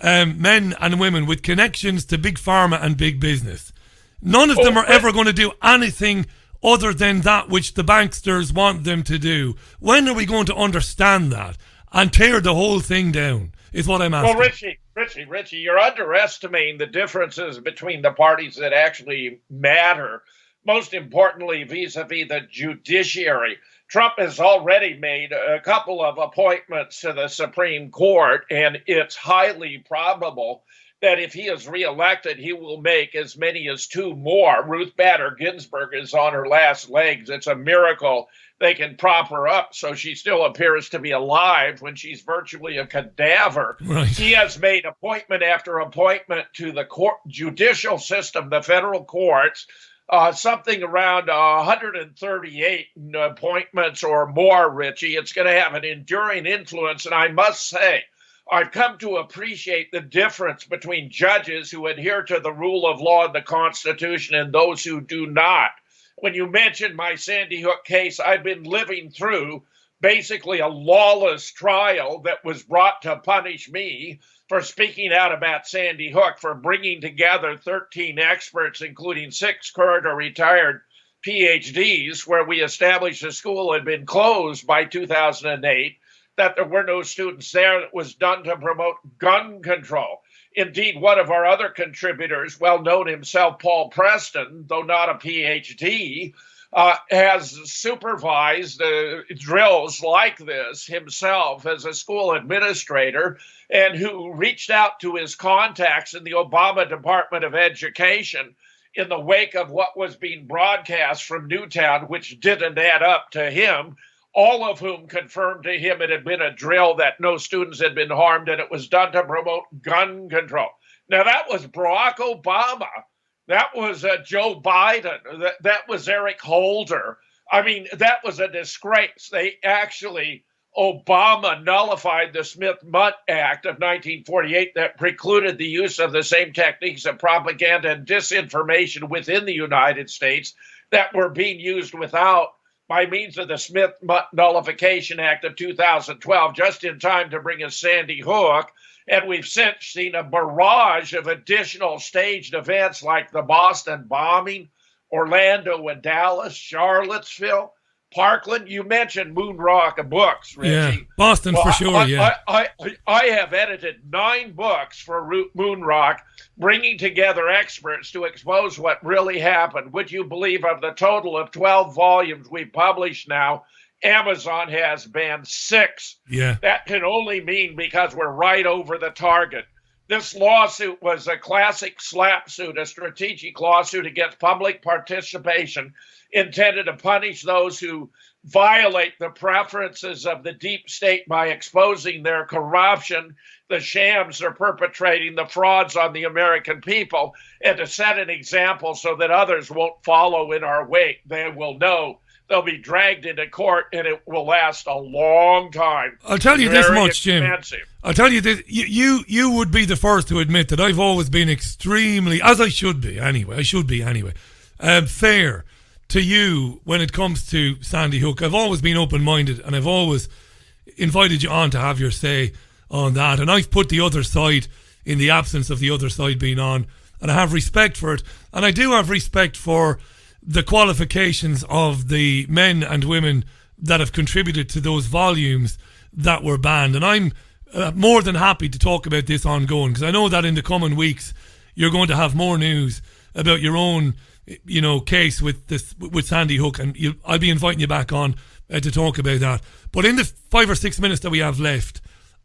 men and women with connections to big pharma and big business. None of them are ever going to do anything other than that which the banksters want them to do. When are we going to understand that and tear the whole thing down, is what I'm asking. Well, Richie, you're underestimating the differences between the parties that actually matter. Most importantly, vis-a-vis the judiciary. Trump has already made a couple of appointments to the Supreme Court, and it's highly probable that if he is reelected, he will make as many as two more. Ruth Bader Ginsburg is on her last legs. It's a miracle they can prop her up so she still appears to be alive when she's virtually a cadaver. Right. He has made appointment after appointment to the judicial system, the federal courts, something around 138 appointments or more, Richie. It's going to have an enduring influence, and I must say, I've come to appreciate the difference between judges who adhere to the rule of law and the Constitution and those who do not. When you mentioned my Sandy Hook case, I've been living through basically a lawless trial that was brought to punish me for speaking out about Sandy Hook, for bringing together 13 experts, including 6 current or retired PhDs, where we established the school had been closed by 2008, that there were no students there. It was done to promote gun control. Indeed, one of our other contributors, well known himself, Paul Preston, though not a PhD, has supervised drills like this himself as a school administrator, and who reached out to his contacts in the Obama Department of Education in the wake of what was being broadcast from Newtown, which didn't add up to him, all of whom confirmed to him it had been a drill, that no students had been harmed, and it was done to promote gun control. Now, that was Barack Obama. That was Joe Biden. That was Eric Holder. I mean, that was a disgrace. They actually, Obama nullified the Smith-Mudd Act of 1948 that precluded the use of the same techniques of propaganda and disinformation within the United States that were being used by means of the Smith-Mudd Nullification Act of 2012, just in time to bring us Sandy Hook. And we've since seen a barrage of additional staged events like the Boston bombing, Orlando and Dallas, Charlottesville, Parkland. You mentioned Moon Rock books, Richie. Yeah, Boston for sure, yeah. I have edited 9 books for Moon Rock, bringing together experts to expose what really happened. Would you believe, of the total of 12 volumes we publish now, Amazon has banned 6. Yeah. That can only mean because we're right over the target. This lawsuit was a classic slap suit, a strategic lawsuit against public participation intended to punish those who violate the preferences of the deep state by exposing their corruption, the shams they're perpetrating, the frauds on the American people, and to set an example so that others won't follow in our wake. They will know. They'll be dragged into court, and it will last a long time. I'll tell you this much, Jim. Expensive. I'll tell you this. You would be the first to admit that I've always been extremely, as I should be anyway, fair to you when it comes to Sandy Hook. I've always been open-minded, and I've always invited you on to have your say on that. And I've put the other side in the absence of the other side being on, and I have respect for it. And I do have respect for the qualifications of the men and women that have contributed to those volumes that were banned. And I'm more than happy to talk about this ongoing, because I know that in the coming weeks you're going to have more news about your own, case with Sandy Hook, and I'll be inviting you back on to talk about that. But in the 5 or 6 minutes that we have left,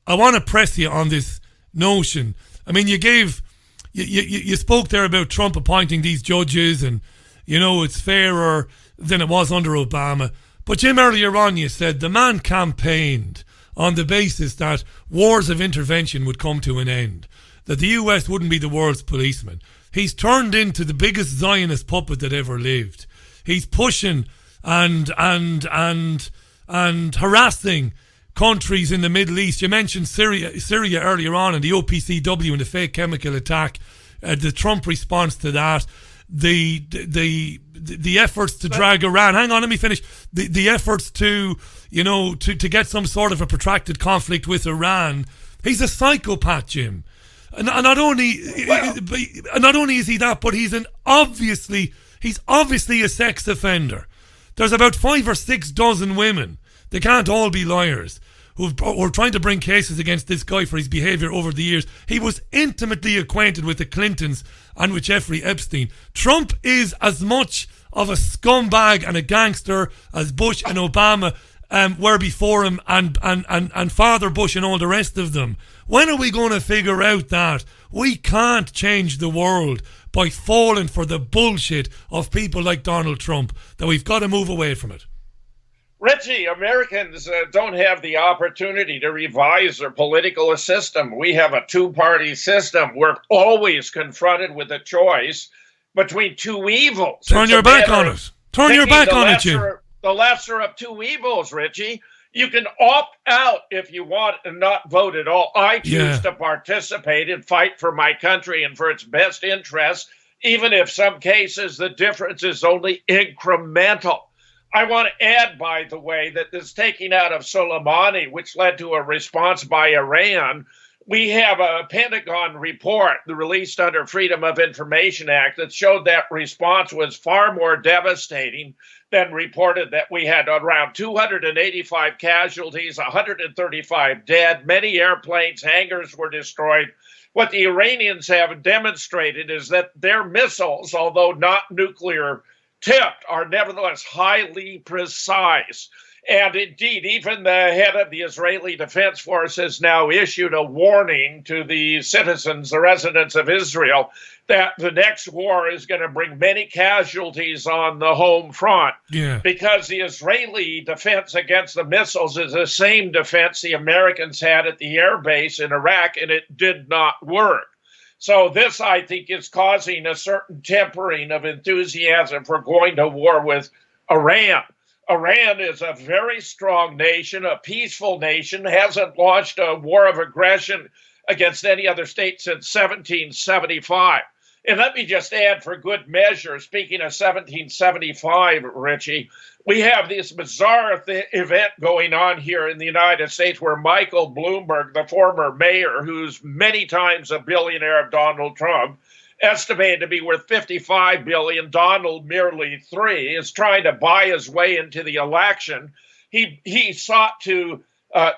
I want to press you on this notion. I mean, you spoke there about Trump appointing these judges, and it's fairer than it was under Obama. But Jim, earlier on you said the man campaigned on the basis that wars of intervention would come to an end, that the US wouldn't be the world's policeman. He's turned into the biggest Zionist puppet that ever lived. He's pushing and harassing countries in the Middle East. You mentioned Syria earlier on, and the OPCW and the fake chemical attack, the Trump response to that. The efforts to drag Iran. Hang on, let me finish. The efforts to get some sort of a protracted conflict with Iran. He's a psychopath, Jim. And not only is he that, but he's obviously a sex offender. There's about 5 or 6 dozen women. They can't all be liars. Who are trying to bring cases against this guy for his behaviour over the years. He was intimately acquainted with the Clintons and with Jeffrey Epstein. Trump is as much of a scumbag and a gangster as Bush and Obama were before him, and Father Bush and all the rest of them. When are we going to figure out that we can't change the world by falling for the bullshit of people like Donald Trump, that we've got to move away from it? Richie, Americans don't have the opportunity to revise their political system. We have a 2-party system. We're always confronted with a choice between 2 evils. Turn your back on it. Turn your back on it, Jim. The lesser of 2 evils, Richie. You can opt out if you want and not vote at all. I choose to participate and fight for my country and for its best interests, even if some cases the difference is only incremental. I want to add, by the way, that this taking out of Soleimani, which led to a response by Iran, we have a Pentagon report released under Freedom of Information Act that showed that response was far more devastating than reported, that we had around 285 casualties, 135 dead, many airplanes, hangars were destroyed. What the Iranians have demonstrated is that their missiles, although not nuclear tipped, are nevertheless highly precise. And indeed, even the head of the Israeli Defense Force has now issued a warning to the citizens, the residents of Israel, that the next war is going to bring many casualties on the home front. Yeah. Because the Israeli defense against the missiles is the same defense the Americans had at the air base in Iraq, and it did not work. So this, I think, is causing a certain tempering of enthusiasm for going to war with Iran. Iran is a very strong nation, a peaceful nation, hasn't launched a war of aggression against any other state since 1775. And let me just add, for good measure, speaking of 1775, Richie, we have this bizarre event going on here in the United States where Michael Bloomberg, the former mayor, who's many times a billionaire of Donald Trump, estimated to be worth $55 billion, Donald merely $3 billion, is trying to buy his way into the election. He sought to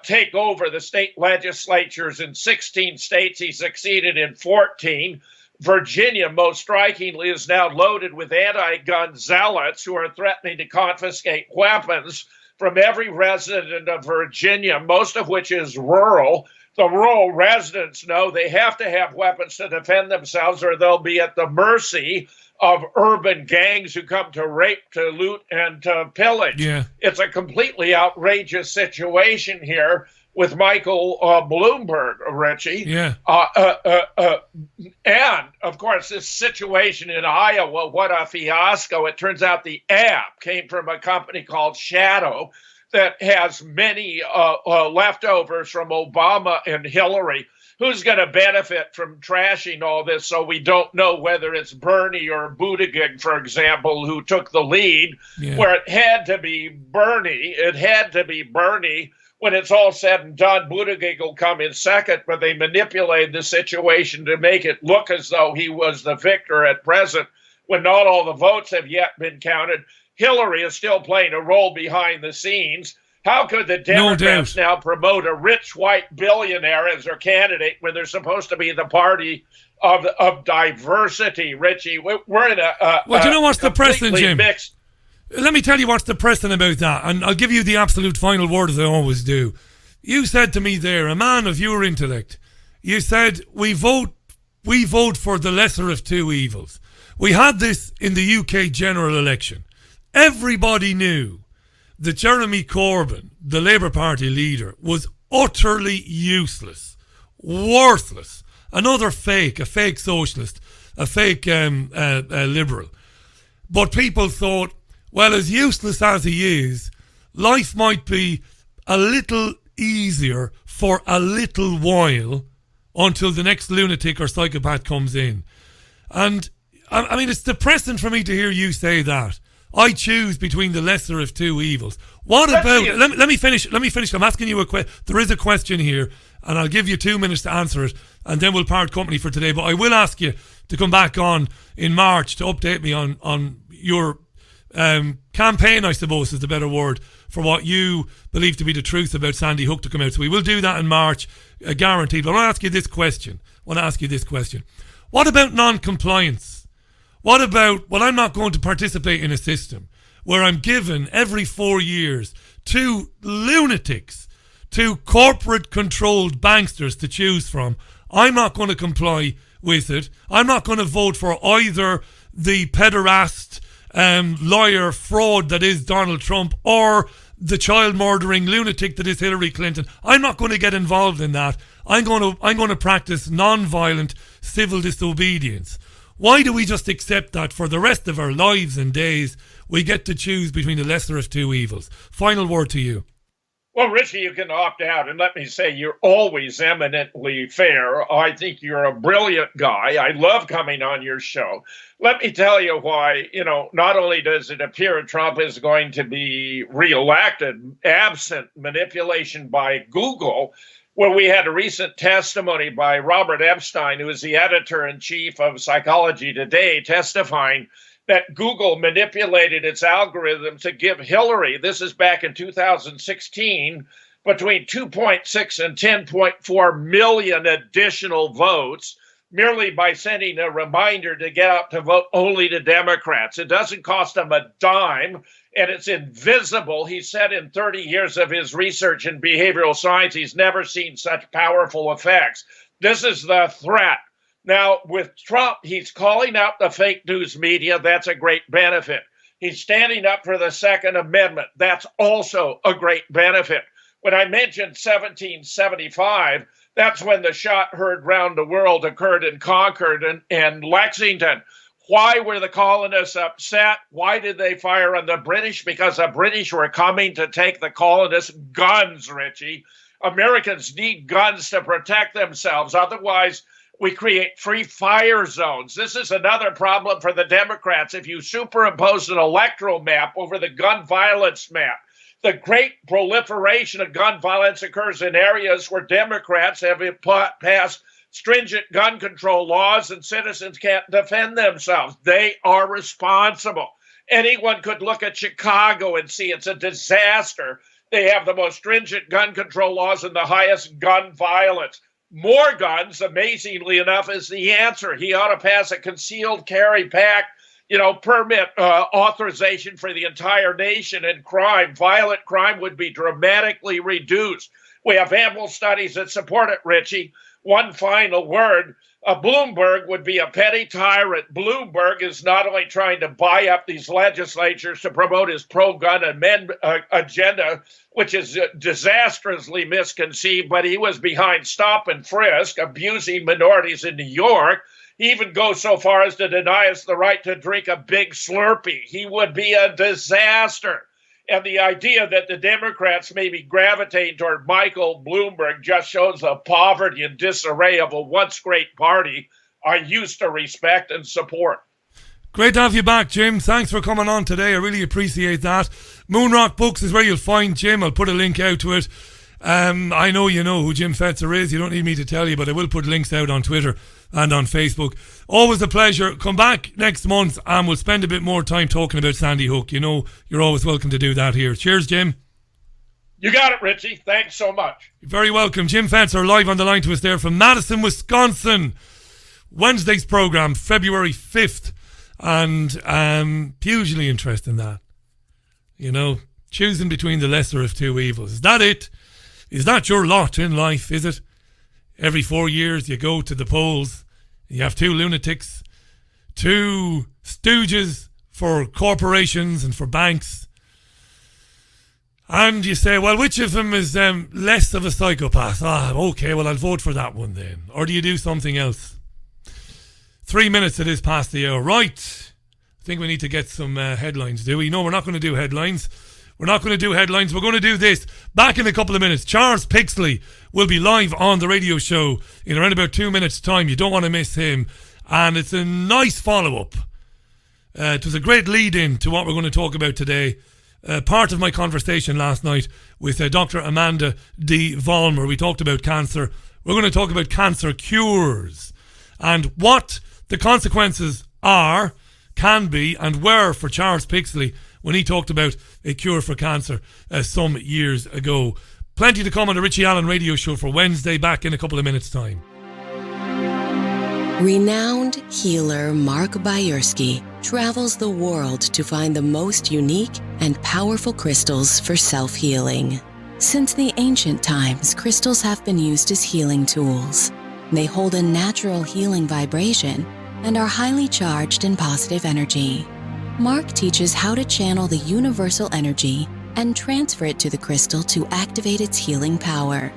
take over the state legislatures in 16 states. He succeeded in 14. Virginia, most strikingly, is now loaded with anti-gun zealots who are threatening to confiscate weapons from every resident of Virginia, most of which is rural. The rural residents know they have to have weapons to defend themselves, or they'll be at the mercy of urban gangs who come to rape, to loot, and to pillage. Yeah. It's a completely outrageous situation here with Michael Bloomberg, Richie. Yeah. And, of course, this situation in Iowa, what a fiasco. It turns out the app came from a company called Shadow that has many leftovers from Obama and Hillary. Who's going to benefit from trashing all this? So we don't know whether it's Bernie or Buttigieg, for example, who took the lead, where it had to be Bernie. It had to be Bernie. When it's all said and done, Buttigieg will come in second, but they manipulated the situation to make it look as though he was the victor at present, when not all the votes have yet been counted. Hillary is still playing a role behind the scenes. How could the Democrats now promote a rich white billionaire as their candidate when they're supposed to be the party of diversity, Richie? We're in a well, do you know what's depressing, Jim? Mixed. Let me tell you what's depressing about that, and I'll give you the absolute final word, as I always do. You said to me there, a man of your intellect, you said, we vote for the lesser of two evils. We had this in the UK general election. Everybody knew that Jeremy Corbyn, the Labour Party leader, was utterly useless, worthless, a fake socialist, a fake liberal. But people thought, well, as useless as he is, life might be a little easier for a little while until the next lunatic or psychopath comes in. And, I mean, it's depressing for me to hear you say that. I choose between the lesser of two evils. What about... Let me finish. I'm asking you a question. There is a question here, and I'll give you 2 minutes to answer it, and then we'll part company for today. But I will ask you to come back on in March to update me on your... campaign, I suppose, is the better word, for what you believe to be the truth about Sandy Hook to come out. So we will do that in March, guaranteed. But I want to ask you this question. What about non-compliance? What about, well, I'm not going to participate in a system where I'm given every 4 years two lunatics, two corporate-controlled banksters to choose from. I'm not going to comply with it. I'm not going to vote for either the pederast lawyer fraud that is Donald Trump or the child murdering lunatic that is Hillary Clinton. I'm not going to get involved in that. I'm going to practice non-violent civil disobedience. Why do we just accept that for the rest of our lives and days we get to choose between the lesser of two evils? Final word to you. Well, Richie, you can opt out. And let me say, you're always eminently fair. I think you're a brilliant guy. I love coming on your show. Let me tell you why, not only does it appear Trump is going to be reelected, absent manipulation by Google, where we had a recent testimony by Robert Epstein, who is the editor-in-chief of Psychology Today, testifying that Google manipulated its algorithm to give Hillary, this is back in 2016, between 2.6 and 10.4 million additional votes, merely by sending a reminder to get out to vote only to Democrats. It doesn't cost them a dime, and it's invisible. He said in 30 years of his research in behavioral science, he's never seen such powerful effects. This is the threat. Now, with Trump, he's calling out the fake news media. That's a great benefit. He's standing up for the Second Amendment. That's also a great benefit. When I mentioned 1775, that's when the shot heard round the world occurred in Concord and Lexington. Why were the colonists upset? Why did they fire on the British? Because the British were coming to take the colonists' guns, Richie. Americans need guns to protect themselves. Otherwise, we create free fire zones. This is another problem for the Democrats. If you superimpose an electoral map over the gun violence map, the great proliferation of gun violence occurs in areas where Democrats have passed stringent gun control laws and citizens can't defend themselves. They are responsible. Anyone could look at Chicago and see it's a disaster. They have the most stringent gun control laws and the highest gun violence. More guns, amazingly enough, is the answer. He ought to pass a concealed carry pact, permit authorization for the entire nation, and violent crime would be dramatically reduced. We have ample studies that support it, Richie. One final word. Bloomberg would be a petty tyrant. Bloomberg is not only trying to buy up these legislatures to promote his pro-gun agenda, which is disastrously misconceived, but he was behind stop and frisk, abusing minorities in New York. He even goes so far as to deny us the right to drink a big Slurpee. He would be a disaster. And the idea that the Democrats may be gravitating toward Michael Bloomberg just shows the poverty and disarray of a once great party I used to respect and support. Great to have you back, Jim. Thanks for coming on today. I really appreciate that. Moonrock Books is where you'll find Jim. I'll put a link out to it. I know you know who Jim Fetzer is. You don't need me to tell you, but I will put links out on Twitter and on Facebook. Always a pleasure. Come back next month and we'll spend a bit more time talking about Sandy Hook. You're always welcome to do that here. Cheers, Jim. You got it, Richie. Thanks so much. You're very welcome. Jim Fetzer live on the line to us there from Madison, Wisconsin. Wednesday's programme, February 5th. And hugely interesting that. Choosing between the lesser of two evils. Is that it? Is that your lot in life, is it? Every 4 years you go to the polls, you have two lunatics, two stooges for corporations and for banks, and you say, well, which of them is less of a psychopath? Okay, well, I'll vote for that one then. Or do you do something else? 3 minutes it is past the hour. Right. I think we need to get some headlines, do we? No, we're not going to do headlines. We're not going to do headlines. We're going to do this. Back in a couple of minutes, Charles Pixley will be live on the radio show in around about 2 minutes' time. You don't want to miss him. And it's a nice follow-up. It was a great lead-in to what we're going to talk about today. Part of my conversation last night with Dr. Amanda D. Vollmer. We talked about cancer. We're going to talk about cancer cures and what the consequences are, can be, and were for Charles Pixley when he talked about a cure for cancer some years ago. Plenty to come on the Richie Allen radio show for Wednesday. Back in a couple of minutes' time. Renowned healer Mark Bayersky travels the world to find the most unique and powerful crystals for self-healing. Since the ancient times, crystals have been used as healing tools. They hold a natural healing vibration and are highly charged in positive energy. Mark teaches how to channel the universal energy and transfer it to the crystal to activate its healing power.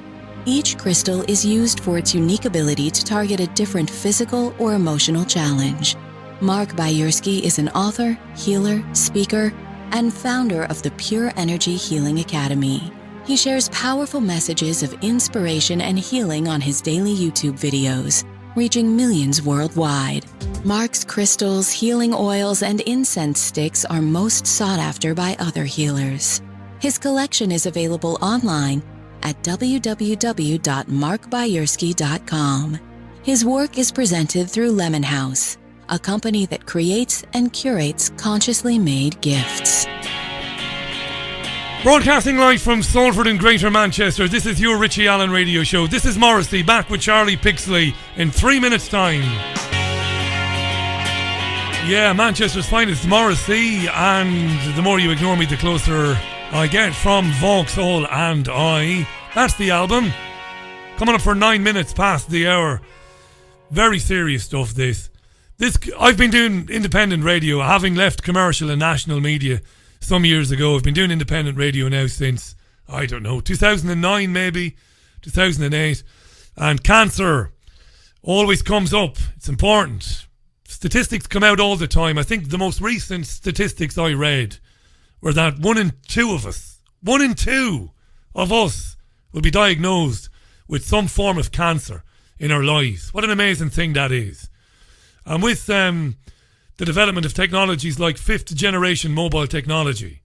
Each crystal is used for its unique ability to target a different physical or emotional challenge. Mark Bayersky is an author, healer, speaker, and founder of the Pure Energy Healing Academy. He shares powerful messages of inspiration and healing on his daily YouTube videos, reaching millions worldwide. Mark's crystals, healing oils, and incense sticks are most sought after by other healers. His collection is available online at www.markbayerski.com. His work is presented through Lemon House, a company that creates and curates consciously made gifts. Broadcasting live from Salford in Greater Manchester, this is your Richie Allen radio show. This is Morrissey, back with Charlie Pixley in 3 minutes' time. Yeah, Manchester's finest, Morrissey, and the more you ignore me, the closer I get, from Vauxhall and I. That's the album. Coming up for 9 minutes past the hour. Very serious stuff, this. I've been doing independent radio, having left commercial and national media some years ago. I've been doing independent radio now since, I don't know, 2009 maybe, 2008. And cancer always comes up. It's important. Statistics come out all the time. I think the most recent statistics I read were that 1 in 2 of us will be diagnosed with some form of cancer in our lives. What an amazing thing that is. And with the development of technologies like 5th generation mobile technology,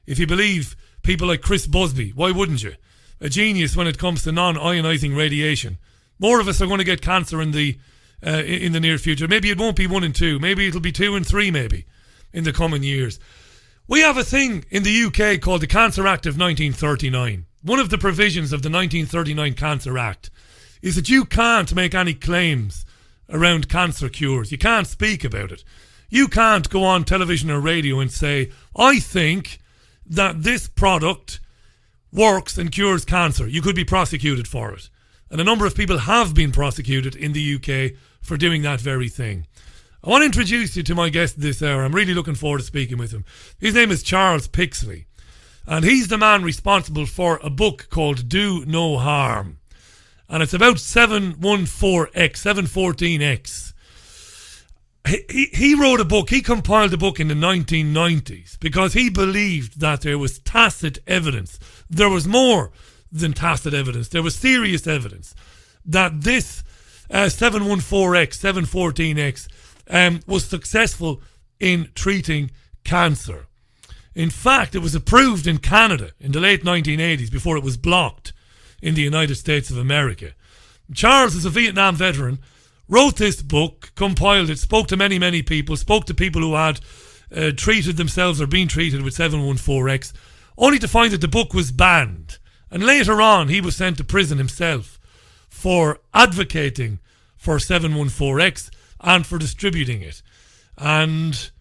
if you believe people like Chris Busby, why wouldn't you? A genius when it comes to non-ionizing radiation. More of us are going to get cancer in the near future. Maybe it won't be 1 in 2. Maybe it'll be 2 in 3 maybe in the coming years. We have a thing in the UK called the Cancer Act of 1939. One of the provisions of the 1939 Cancer Act is that you can't make any claims around cancer cures. You can't speak about it. You can't go on television or radio and say, I think that this product works and cures cancer. You could be prosecuted for it. And a number of people have been prosecuted in the UK for doing that very thing. I want to introduce you to my guest this hour. I'm really looking forward to speaking with him. His name is Charles Pixley. And he's the man responsible for a book called Do No Harm. And it's about 714X. He wrote a book, he compiled a book in the 1990s because he believed that there was tacit evidence. There was more than tacit evidence. There was serious evidence that this 714X was successful in treating cancer. In fact, it was approved in Canada in the late 1980s before it was blocked in the United States of America. Charles is a Vietnam veteran, wrote this book, compiled it, spoke to many, many people, spoke to people who had treated themselves or been treated with 714X, only to find that the book was banned. And later on, he was sent to prison himself for advocating for 714X and for distributing it. And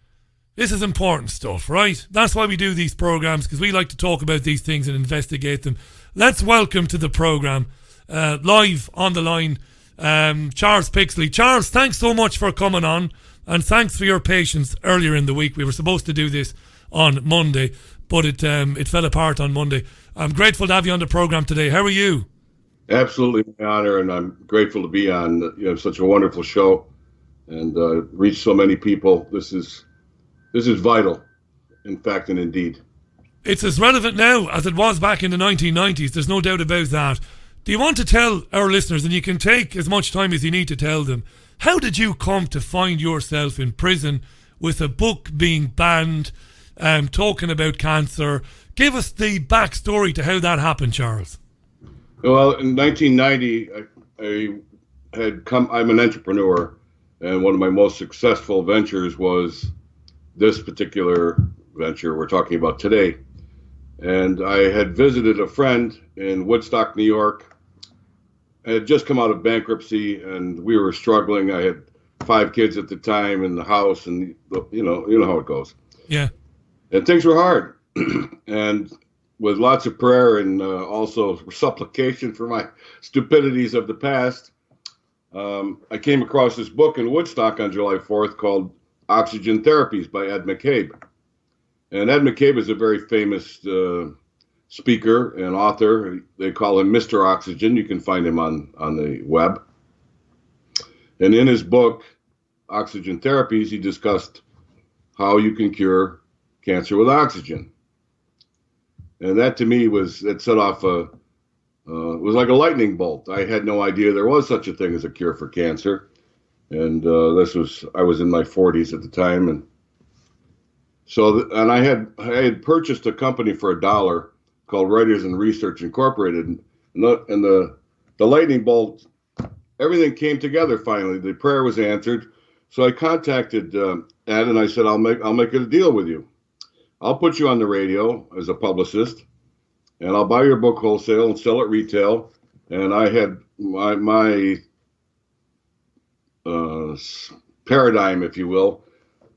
this is important stuff, right? That's why we do these programs, because we like to talk about these things and investigate them. Let's welcome to the program, live on the line, Charles Pixley. Charles, thanks so much for coming on, and thanks for your patience earlier in the week. We were supposed to do this on Monday, but it fell apart on Monday. I'm grateful to have you on the program today. How are you? Absolutely my honor, and I'm grateful to be on such a wonderful show and reach so many people. This is vital, in fact and indeed. It's as relevant now as it was back in the 1990s. There's no doubt about that. Do you want to tell our listeners, and you can take as much time as you need to tell them, how did you come to find yourself in prison with a book being banned, talking about cancer? Give us the backstory to how that happened, Charles. Well, in 1990, I'm an entrepreneur, and one of my most successful ventures was this particular venture we're talking about today. And I had visited a friend in Woodstock, New York. I had just come out of bankruptcy, and we were struggling. I had 5 kids at the time in the house, and you know how it goes. Yeah. And things were hard. And with lots of prayer and also supplication for my stupidities of the past, I came across this book in Woodstock on July 4th called Oxygen Therapies by Ed McCabe. And Ed McCabe is a very famous speaker and author. They call him Mr. Oxygen. You can find him on the web. And in his book, Oxygen Therapies, he discussed how you can cure cancer with oxygen. And that to me it set off it was like a lightning bolt. I had no idea there was such a thing as a cure for cancer. And I was in my 40s at the time. And so, and I had purchased a company for $1 called Writers and Research Incorporated. And the lightning bolt, everything came together finally. The prayer was answered. So I contacted Ed and I said, I'll make it a deal with you. I'll put you on the radio as a publicist, and I'll buy your book wholesale and sell it retail. And I had my paradigm, if you will,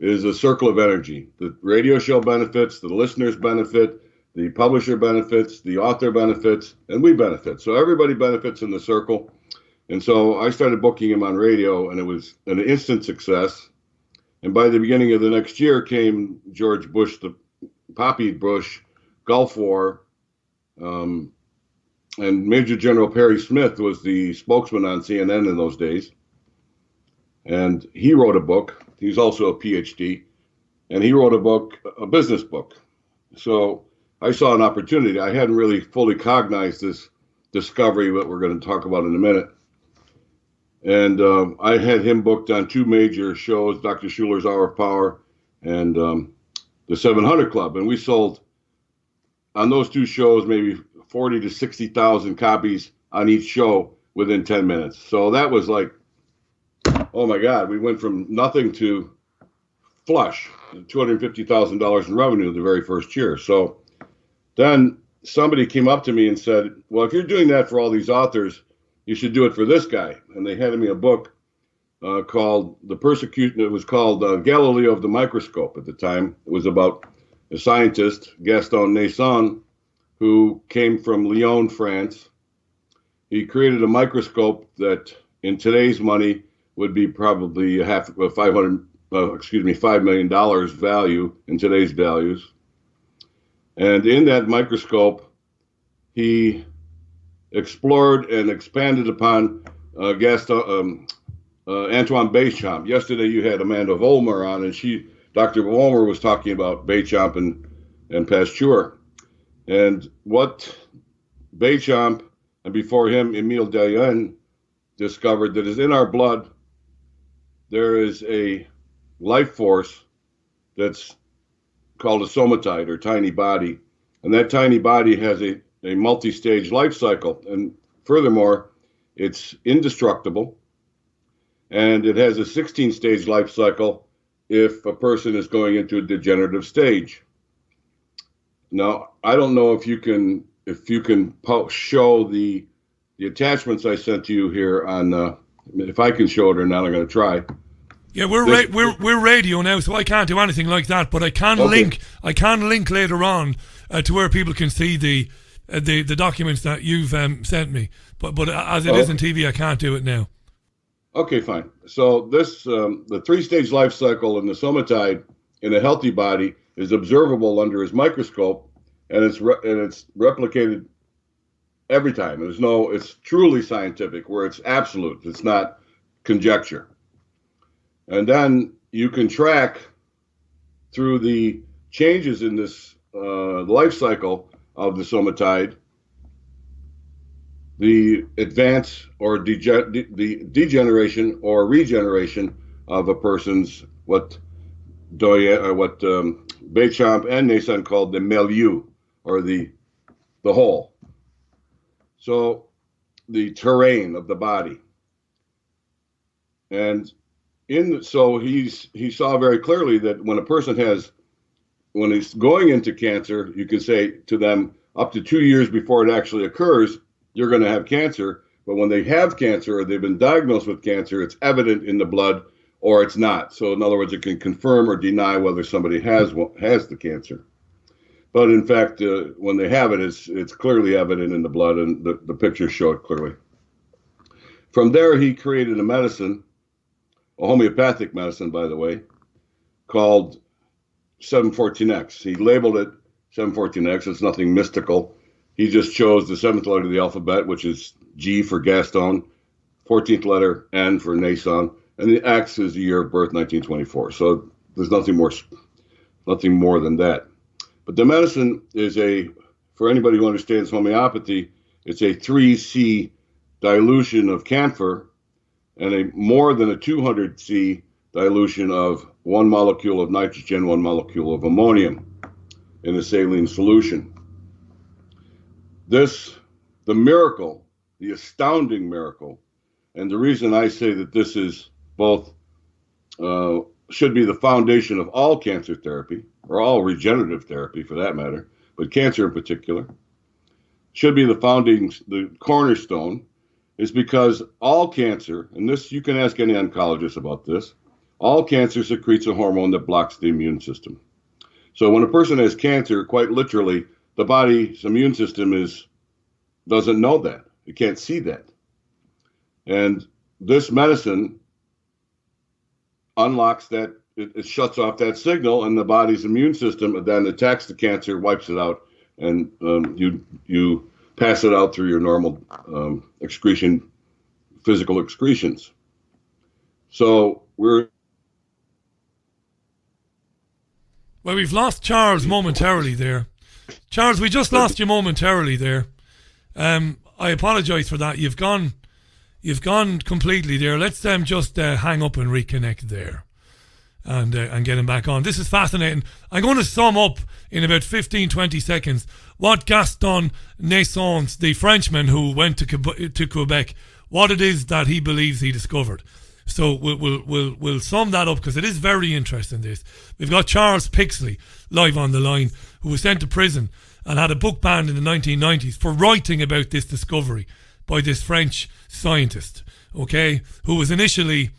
is a circle of energy. The radio show benefits, the listeners benefit, the publisher benefits, the author benefits, and we benefit. So everybody benefits in the circle. And so I started booking him on radio, and it was an instant success. And by the beginning of the next year came George Bush, the Poppy Bush, Gulf War, and Major General Perry Smith was the spokesman on CNN in those days. And he wrote a book. He's also a PhD. And he wrote a book, a business book. So I saw an opportunity. I hadn't really fully cognized this discovery that we're going to talk about in a minute. And I had him booked on 2 major shows, Dr. Schuler's Hour of Power and the 700 Club. And we sold on those 2 shows maybe 40 to 60,000 copies on each show within 10 minutes. So that was like, oh my God, we went from nothing to flush, $250,000 in revenue the very first year. So then somebody came up to me and said, well, if you're doing that for all these authors, you should do it for this guy. And they handed me a book called The Persecution. It was called Galileo of the Microscope at the time. It was about a scientist, Gaston Naison, who came from Lyon, France. He created a microscope that in today's money would be probably $5 million value in today's values. And in that microscope, he explored and expanded upon Antoine Béchamp. Yesterday you had Amanda Vollmer on, and Dr. Vollmer was talking about Béchamp and Pasteur. And what Béchamp, and before him, Emile Dayen, discovered that is in our blood, there is a life force that's called a somatite, or tiny body. And that tiny body has a multi-stage life cycle. And furthermore, it's indestructible. And it has a 16-stage life cycle if a person is going into a degenerative stage. Now, I don't know if you can show the attachments I sent to you here on, if I can show it or not, I'm going to try. Yeah, we're radio now, so I can't do anything like that. But I can link later on to where people can see the documents that you've sent me. But as it is in TV, I can't do it now. Okay, fine. So this the 3-stage life cycle in the somatide in a healthy body is observable under his microscope, and it's replicated every time. It's truly scientific, where it's absolute. It's not conjecture. And then you can track through the changes in this life cycle of the somatide, the advance or the degeneration or regeneration of a person's what Béchamp and Naison called the milieu, or the whole. So the terrain of the body. And so he saw very clearly that when he's going into cancer, you can say to them up to 2 years before it actually occurs, you're going to have cancer. But when they have cancer or they've been diagnosed with cancer, it's evident in the blood or it's not. So in other words, it can confirm or deny whether somebody has the cancer. But in fact, when they have it, it's clearly evident in the blood, and the pictures show it clearly. From there, he created a medicine, a homeopathic medicine, by the way, called 714X. He labeled it 714X. It's nothing mystical. He just chose the 7th letter of the alphabet, which is G for Gaston, 14th letter N for Naison, and the X is the year of birth, 1924. So there's nothing more than that. But the medicine is a for anybody who understands homeopathy, it's a 3C dilution of camphor and a more than a 200C dilution of 1 molecule of nitrogen, 1 molecule of ammonium in a saline solution. The miracle, the astounding miracle, and the reason I say that this is both, should be the foundation of all cancer therapy, or all regenerative therapy for that matter, but cancer in particular, should be the cornerstone, is because all cancer, and this you can ask any oncologist about this, all cancer secretes a hormone that blocks the immune system. So when a person has cancer, quite literally, the body's immune system doesn't know that. It can't see that. And this medicine unlocks that, it shuts off that signal, and the body's immune system then attacks the cancer, wipes it out, and you pass it out through your normal physical excretions. So we've lost Charles momentarily there. Charles, we just lost you momentarily there. I apologise for that. You've gone completely there. Let's just hang up and reconnect there, and get him back on. This is fascinating. I'm going to sum up in about 15-20 seconds what Gaston Naissance, the Frenchman who went to Quebec, what it is that he believes he discovered. So we'll sum that up because it is very interesting. This we've got Charles Pixley live on the line, who was sent to prison and had a book banned in the 1990s for writing about this discovery by this French scientist, okay, who was initially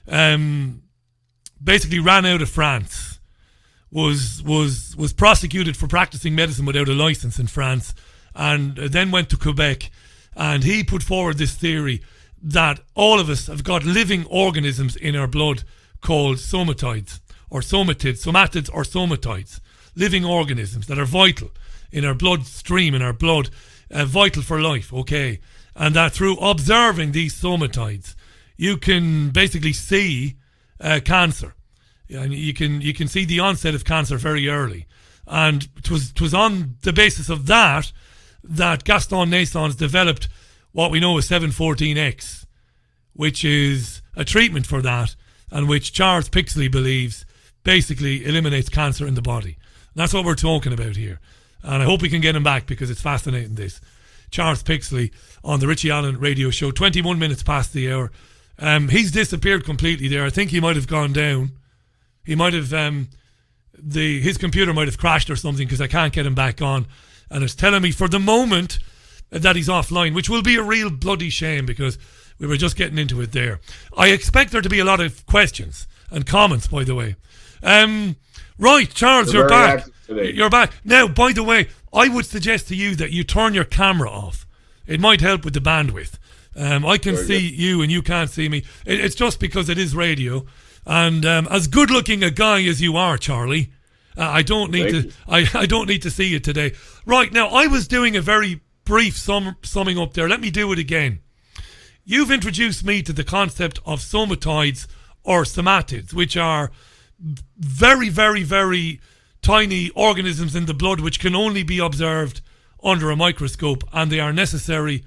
basically ran out of France, was prosecuted for practicing medicine without a license in France, and then went to Quebec, and he put forward this theory that all of us have got living organisms in our blood called somatids or somatids, living organisms that are vital in our bloodstream, in our blood, vital for life, okay? And that through observing these somatids, you can basically see cancer. And you can see the onset of cancer very early. And it was on the basis of that Gaston Naissance developed what we know as 714X, which is a treatment for that, and which Charles Pixley believes basically eliminates cancer in the body. And that's what we're talking about here. And I hope we can get him back because it's fascinating, this. Charles Pixley on the Richie Allen radio show, 21 minutes past the hour. He's disappeared completely there. I think he might have gone down. He might have, his computer might have crashed or something because I can't get him back on. And it's telling me for the moment that he's offline, which will be a real bloody shame because we were just getting into it there. I expect there to be a lot of questions and comments, by the way. Right, Charles, you're back. You're back. Now, by the way, I would suggest to you that you turn your camera off. It might help with the bandwidth. I can see you and you can't see me. It's just because it is radio. And as good looking a guy as you are, Charlie, I don't need I don't need to see you today. Right, now, I was doing a very brief summing up there. Let me do it again. You've introduced me to the concept of somatids or somatids, which are very, very, very tiny organisms in the blood which can only be observed under a microscope, and they are necessary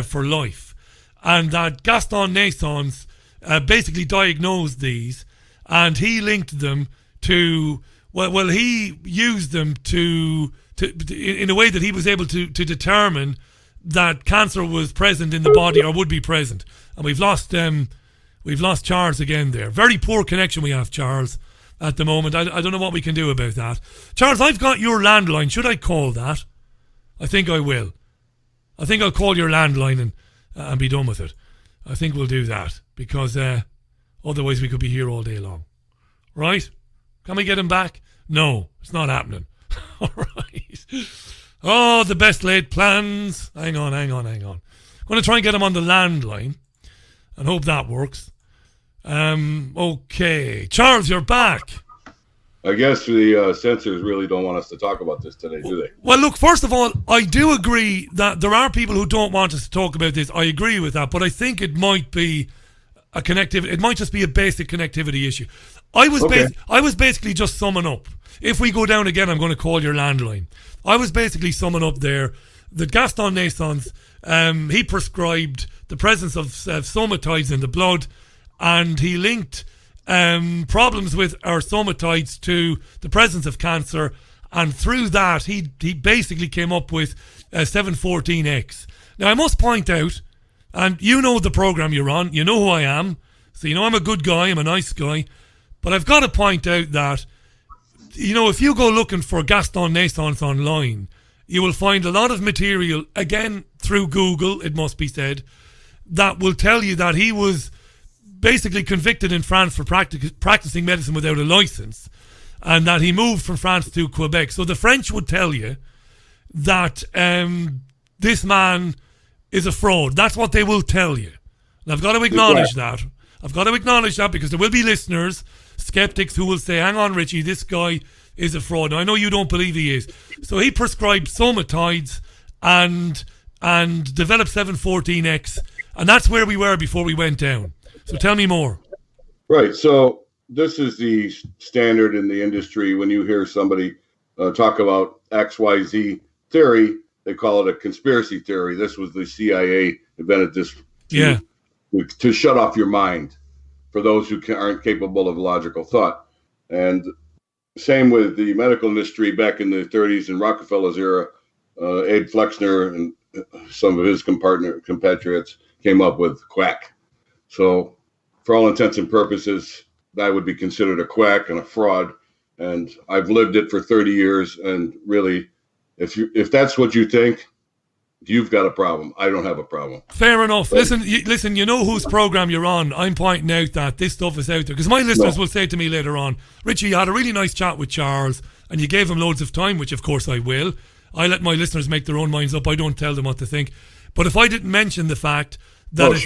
for life. And that Gaston Naissance basically diagnosed these, and he linked them to, well, he used them to in a way that he was able to determine that cancer was present in the body or would be present. And we've lost Charles again there. Very poor connection we have, Charles, at the moment. I don't know what we can do about that. Charles, I've got your landline. Should I call that? I think I will. I think I'll call your landline and be done with it. I think we'll do that because otherwise we could be here all day long. Right? Can we get him back? No, it's not happening. All right. Oh, the best laid plans. Hang on. I'm going to try and get him on the landline and hope that works. Okay. Charles, you're back. I guess the censors really don't want us to talk about this today, do they? Well, look, first of all, I do agree that there are people who don't want us to talk about this. I agree with that, but I think it might be a connectivity. It might just be a basic connectivity issue. I was basically just summing up. If we go down again, I'm going to call your landline. I was basically summing up there that Gaston Naissance, he prescribed the presence of somatides in the blood, and he linked problems with our somatides to the presence of cancer, and through that he basically came up with 714X. Now I must point out, and you know the program you're on, you know who I am, so you know I'm a good guy, I'm a nice guy, but I've got to point out that, you know, if you go looking for Gaston Naissance online, you will find a lot of material, again through Google, it must be said, that will tell you that he was basically convicted in France for practicing medicine without a license, and that he moved from France to Quebec. So the French would tell you that this man is a fraud. That's what they will tell you. And I've got to acknowledge that. I've got to acknowledge that, because there will be listeners, skeptics, who will say, hang on, Richie, this guy is a fraud. Now, I know you don't believe he is. So he prescribed somatides and developed 714X, and that's where we were before we went down. So tell me more. Right. So this is the standard in the industry. When you hear somebody talk about XYZ theory, they call it a conspiracy theory. This was the CIA invented this to shut off your mind for those who aren't capable of logical thought. And same with the medical industry back in the 30s and Rockefeller's era. Abe Flexner and some of his compatriots came up with quack. So for all intents and purposes, that would be considered a quack and a fraud. And I've lived it for 30 years. And really, if that's what you think, you've got a problem. I don't have a problem. Fair enough. Listen, you know whose program you're on. I'm pointing out that this stuff is out there, because my listeners will say to me later on, Richie, you had a really nice chat with Charles and you gave him loads of time, which of course I will. I let my listeners make their own minds up. I don't tell them what to think. But if I didn't mention the fact that if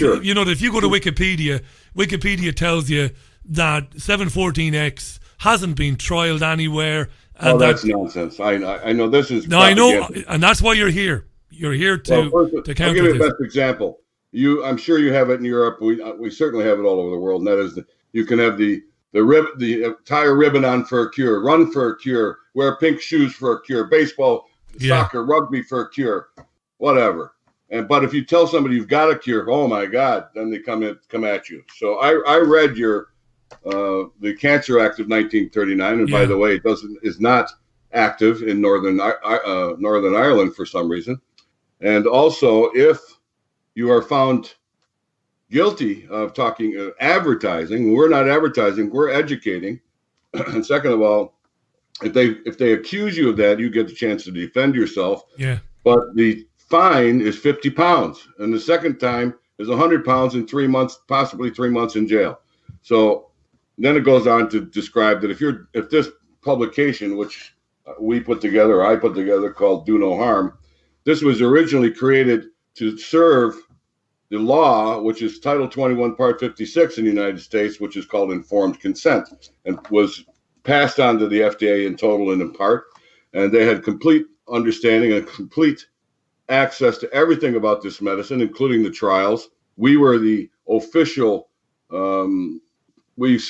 you go to Wikipedia tells you that 714X hasn't been trialed anywhere. And that's nonsense. I know this is. No, I know, and that's why you're here. You're here to counter this. I'll give you the best example. I'm sure you have it in Europe. We certainly have it all over the world. And that is, you can have the tie a ribbon on for a cure, run for a cure, wear pink shoes for a cure, baseball, soccer, rugby for a cure, whatever. But if you tell somebody you've got a cure, oh my God, then they come at you. So I read the Cancer Act of 1939, and by the way, it is not active in Northern Ireland for some reason. And also, if you are found guilty of advertising, we're not advertising, we're educating. And second of all, if they accuse you of that, you get the chance to defend yourself. Yeah. But the fine is £50, and the second time is £100 and 3 months, possibly 3 months in jail. So then it goes on to describe that if this publication, which I put together, called Do No Harm, this was originally created to serve the law, which is Title 21, Part 56 in the United States, which is called informed consent, and was passed on to the FDA in total and in part. And they had complete understanding and complete access to everything about this medicine, including the trials. We were the official, we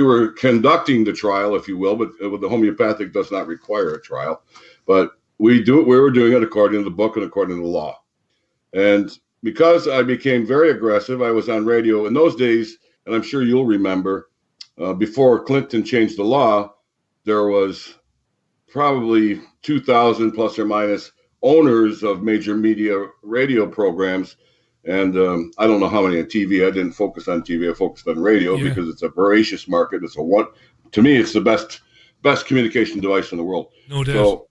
were conducting the trial, if you will, but the homeopathic does not require a trial. But we were doing it according to the book and according to the law. And because I became very aggressive, I was on radio in those days, and I'm sure you'll remember, before Clinton changed the law, there was probably 2,000 plus or minus owners of major media radio programs. And I don't know how many on TV. I didn't focus on TV. I focused on radio because it's a voracious market. To me, it's the best communication device in the world. No doubt.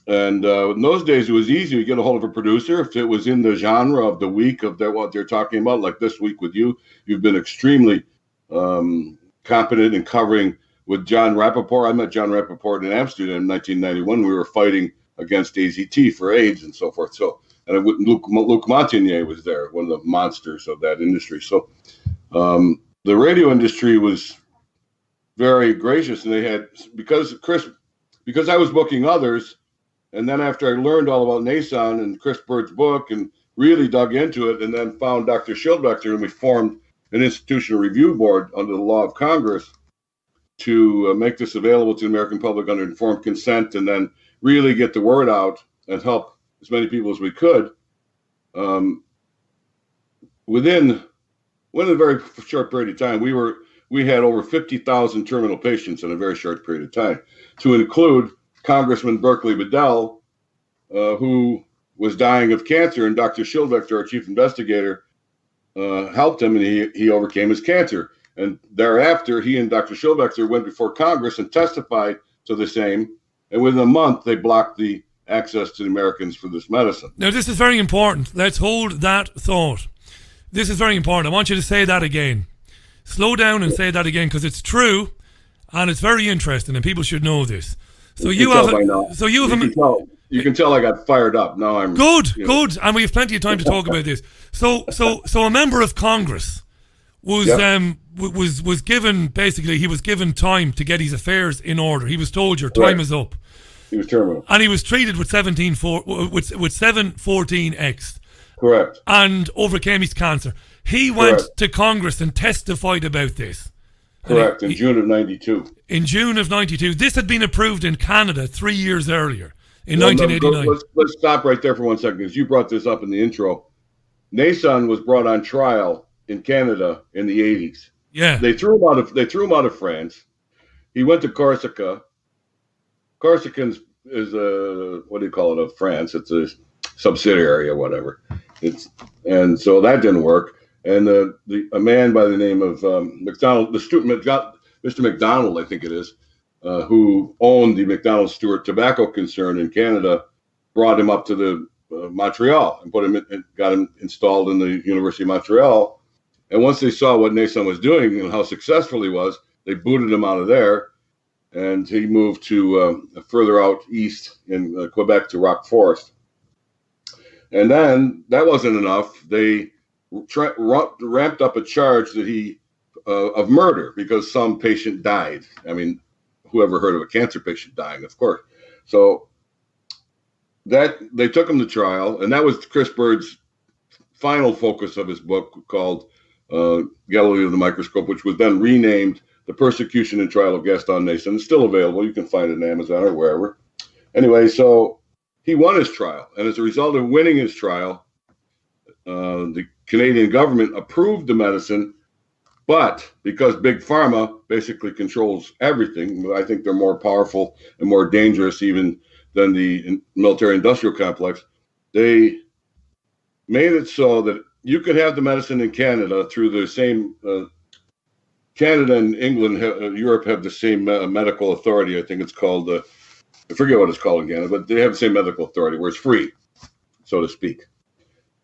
And in those days, it was easy to get a hold of a producer. If it was in the genre of the week of what they're talking about, like this week with you, you've been extremely competent in covering with John Rappaport. I met John Rappaport in Amsterdam in 1991. We were fighting against AZT for AIDS and so forth. So, and Luc Montagnier was there, one of the monsters of that industry. So the radio industry was very gracious, and they had, because I was booking others. And then after I learned all about Nason and Chris Bird's book and really dug into it, and then found Dr. Schildbecker, and we formed an institutional review board under the law of Congress to make this available to the American public under informed consent, and then really get the word out and help as many people as we could. Within a very short period of time, we had over 50,000 terminal patients in a very short period of time, to include Congressman Berkeley Bedell, who was dying of cancer, and Dr. Schildvector, our chief investigator, helped him, and he overcame his cancer. And thereafter, he and Dr. Schildvector went before Congress and testified to the same. And within a month, they blocked the access to the Americans for this medicine. Now, this is very important. Let's hold that thought. This is very important. I want you to say that again. Slow down and say that again, because it's true, and it's very interesting, and people should know this. So you can tell I got fired up. Now I'm good, and we have plenty of time to talk about this. So a member of Congress was given, basically, he was given time to get his affairs in order. He was told, your time is up. He was terminal, and he was treated with 714X. Correct. And overcame his cancer. He went to Congress and testified about this. Correct. In June of '92. In June of '92, this had been approved in Canada 3 years earlier, in 1989. Let's stop right there for 1 second, because you brought this up in the intro. Nason was brought on trial in Canada in the 80s. Yeah. They threw him out of France. He went to Corsica. Corsica is a, what do you call it, of France? It's a subsidiary or whatever. And so that didn't work. And a man by the name of McDonald, Mr. McDonald, I think it is, who owned the McDonald Stewart tobacco concern in Canada, brought him up to the Montreal and got him installed in the University of Montreal. And once they saw what Nason was doing and how successful he was, they booted him out of there, and he moved to further out east in Quebec to Rock Forest. And then that wasn't enough. They ramped up a charge that of murder, because some patient died. I mean, who ever heard of a cancer patient dying? Of course. So that they took him to trial, and that was Chris Bird's final focus of his book called Galileo of the Microscope, which was then renamed The Persecution and Trial of Gaston Nason. It's still available. You can find it on Amazon or wherever. Anyway, so he won his trial, and as a result of winning his trial, the Canadian government approved the medicine, but because Big Pharma basically controls everything, I think they're more powerful and more dangerous even than the military-industrial complex, they made it so that you could have the medicine in Canada through the same, Canada and England, Europe have the same medical authority. I think it's called, I forget what it's called in Canada, but they have the same medical authority where it's free, so to speak.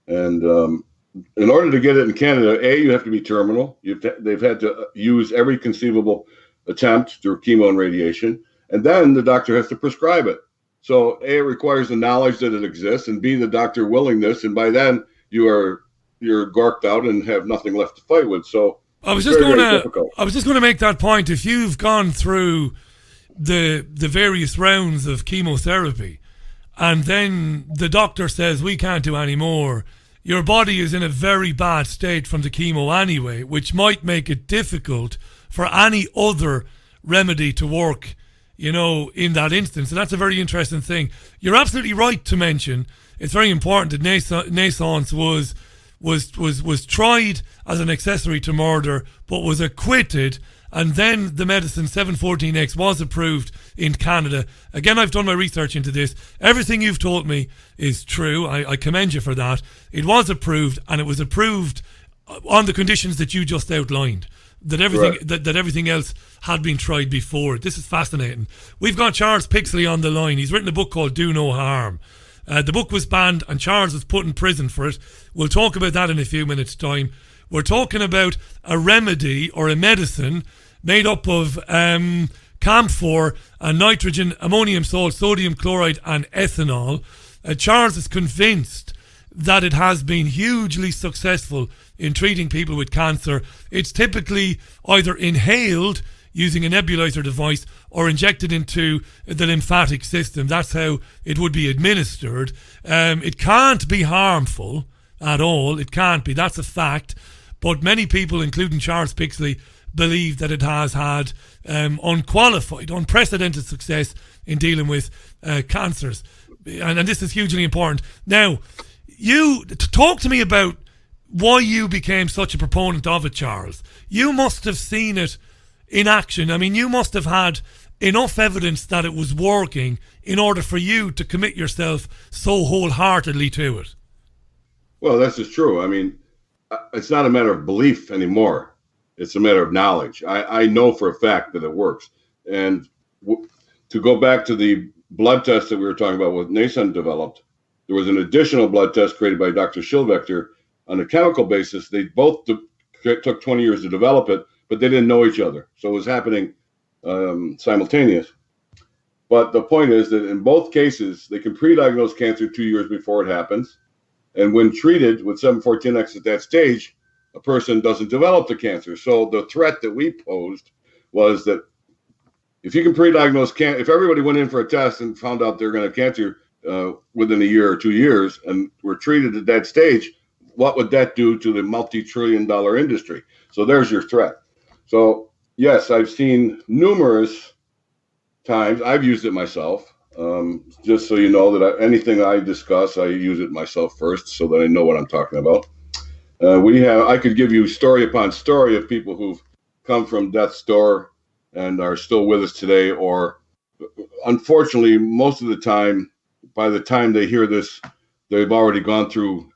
And in order to get it in Canada, you have to be terminal. They've had to use every conceivable attempt through chemo and radiation, and then the doctor has to prescribe it. So it requires the knowledge that it exists, and B, the doctor willingness, and by then you're gorked out and have nothing left to fight with. So I was just going to make that point. If you've gone through the various rounds of chemotherapy, and then the doctor says we can't do any more, your body is in a very bad state from the chemo anyway, which might make it difficult for any other remedy to work, in that instance. And that's a very interesting thing. You're absolutely right to mention, it's very important that Naissance was tried as an accessory to murder, but was acquitted, and then the medicine 714X was approved in Canada. Again, I've done my research into this. Everything you've told me is true. I commend you for that. It was approved, and it was approved on the conditions that you just outlined. That everything else had been tried before. This is fascinating. We've got Charles Pixley on the line. He's written a book called Do No Harm. The book was banned, and Charles was put in prison for it. We'll talk about that in a few minutes' time. We're talking about a remedy or a medicine made up of camphor and nitrogen, ammonium salt, sodium chloride, and ethanol. Charles is convinced that it has been hugely successful in treating people with cancer. It's typically either inhaled using a nebulizer device or injected into the lymphatic system. That's how it would be administered. It can't be harmful at all. It can't be. That's a fact. but many people, including Charles Pixley, believe that it has had unqualified, unprecedented success in dealing with cancers. And this is hugely important. Now, talk to me about why you became such a proponent of it, Charles. You must have seen it in action. I mean, you must have had enough evidence that it was working in order for you to commit yourself so wholeheartedly to it. Well, that's just true. I mean, it's not a matter of belief anymore. It's a matter of knowledge. I know for a fact that it works. And to go back to the blood test that we were talking about, what Nason developed, there was an additional blood test created by Dr. Schilvector on a chemical basis. They both took 20 years to develop it, but they didn't know each other. So it was happening simultaneous. But the point is that in both cases, they can pre-diagnose cancer 2 years before it happens. And when treated with 714X at that stage, a person doesn't develop the cancer. So the threat that we posed was that if you can pre-diagnose cancer, if everybody went in for a test and found out they're going to have cancer within a year or 2 years and were treated at that stage, what would that do to the multi-trillion-dollar industry? So there's your threat. So yes, I've seen numerous times. I've used it myself. Just so you know that anything I discuss, I use it myself first so that I know what I'm talking about. I could give you story upon story of people who've come from death's door and are still with us today, or unfortunately, most of the time, by the time they hear this, they've already gone through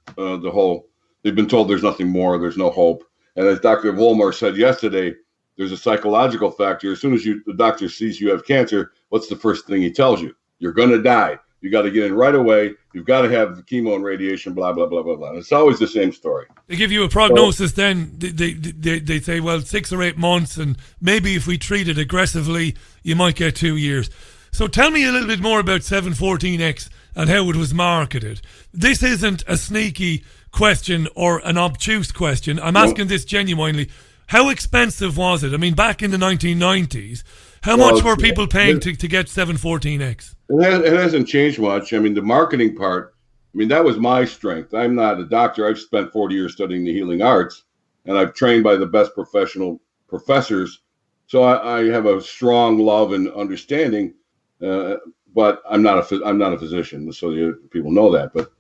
they've been told there's nothing more, there's no hope. And as Dr. Vollmer said yesterday, there's a psychological factor. As soon as the doctor sees you have cancer, what's the first thing he tells you? You're going to die. You got to get in right away. You've got to have the chemo and radiation, blah, blah, blah, blah, blah. And it's always the same story. They give you a prognosis then. They say, well, 6 or 8 months, and maybe if we treat it aggressively, you might get 2 years. So tell me a little bit more about 714X and how it was marketed. This isn't a sneaky question or an obtuse question. I'm asking this genuinely. How expensive was it? I mean, back in the 1990s, how much were people paying to get 714X? It hasn't changed much. I mean, the marketing part, that was my strength. I'm not a doctor. I've spent 40 years studying the healing arts, and I've trained by the best professional professors. So I have a strong love and understanding, but I'm not a physician, so people know that. But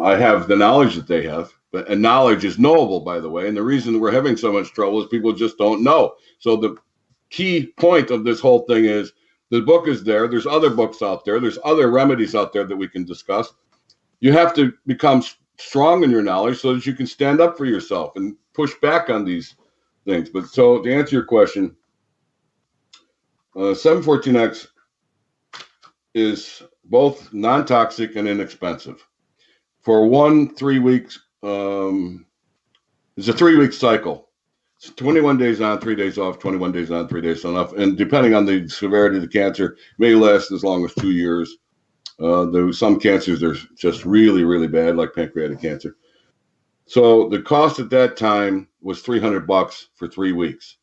I have the knowledge that they have. And knowledge is knowable, by the way. And the reason we're having so much trouble is people just don't know. So the key point of this whole thing is the book is there. There's other books out there. There's other remedies out there that we can discuss. You have to become strong in your knowledge so that you can stand up for yourself and push back on these things. But so to answer your question, 714X is both non-toxic and inexpensive. For 3 weeks, it's a 3-week cycle. It's 21 days on, 3 days off, 21 days on, 3 days off. And depending on the severity of the cancer, it may last as long as 2 years. Some cancers are just really, really bad, like pancreatic cancer. So the cost at that time was $300 for 3 weeks.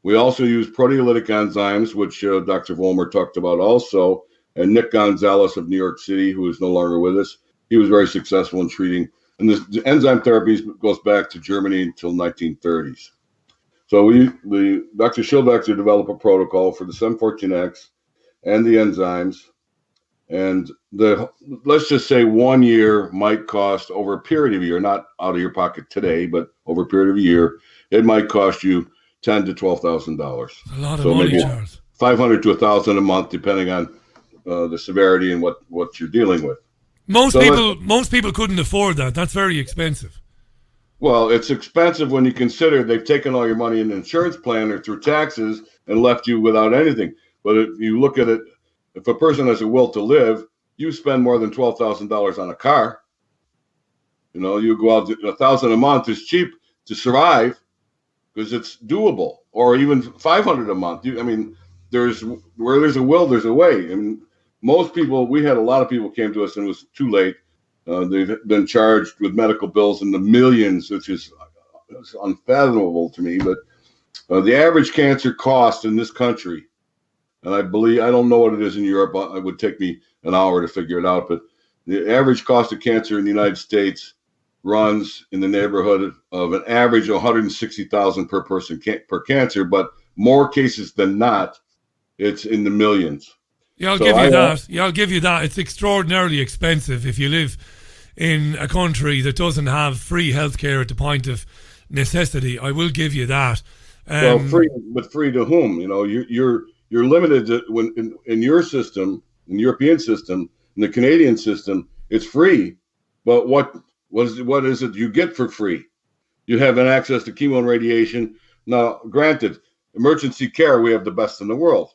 We also use proteolytic enzymes, which Dr. Vollmer talked about also, and Nick Gonzalez of New York City, who is no longer with us. He was very successful in treating. And the enzyme therapy goes back to Germany until 1930s. So Dr. Schilvector developed a protocol for the 714X and the enzymes. And let's just say 1 year might cost, over a period of a year, not out of your pocket today, but over a period of a year, it might cost you $10,000 to $12,000. A lot of money, Charles. $500 to $1,000 a month, depending on the severity and what you're dealing with. Most people couldn't afford that. That's very expensive. Well, it's expensive when you consider they've taken all your money in an insurance plan or through taxes and left you without anything. But if you look at it, if a person has a will to live, you spend more than $12,000 on a car. You go out, $1,000 a month is cheap to survive because it's doable, or even $500 a month. Where there's a will, there's a way. Most people, we had a lot of people came to us and it was too late. They've been charged with medical bills in the millions, which is unfathomable to me. But the average cancer cost in this country, and I don't know what it is in Europe. It would take me an hour to figure it out. But the average cost of cancer in the United States runs in the neighborhood of an average of 160,000 per person per cancer, but more cases than not, it's in the millions. Yeah, I'll give you that. Yeah, I'll give you that. It's extraordinarily expensive if you live in a country that doesn't have free healthcare at the point of necessity. I will give you that. Well, free, but free to whom? You know, you're limited to, when in your system, in the European system, in the Canadian system, it's free. But what is it you get for free? You have an access to chemo and radiation. Now, granted, emergency care, we have the best in the world.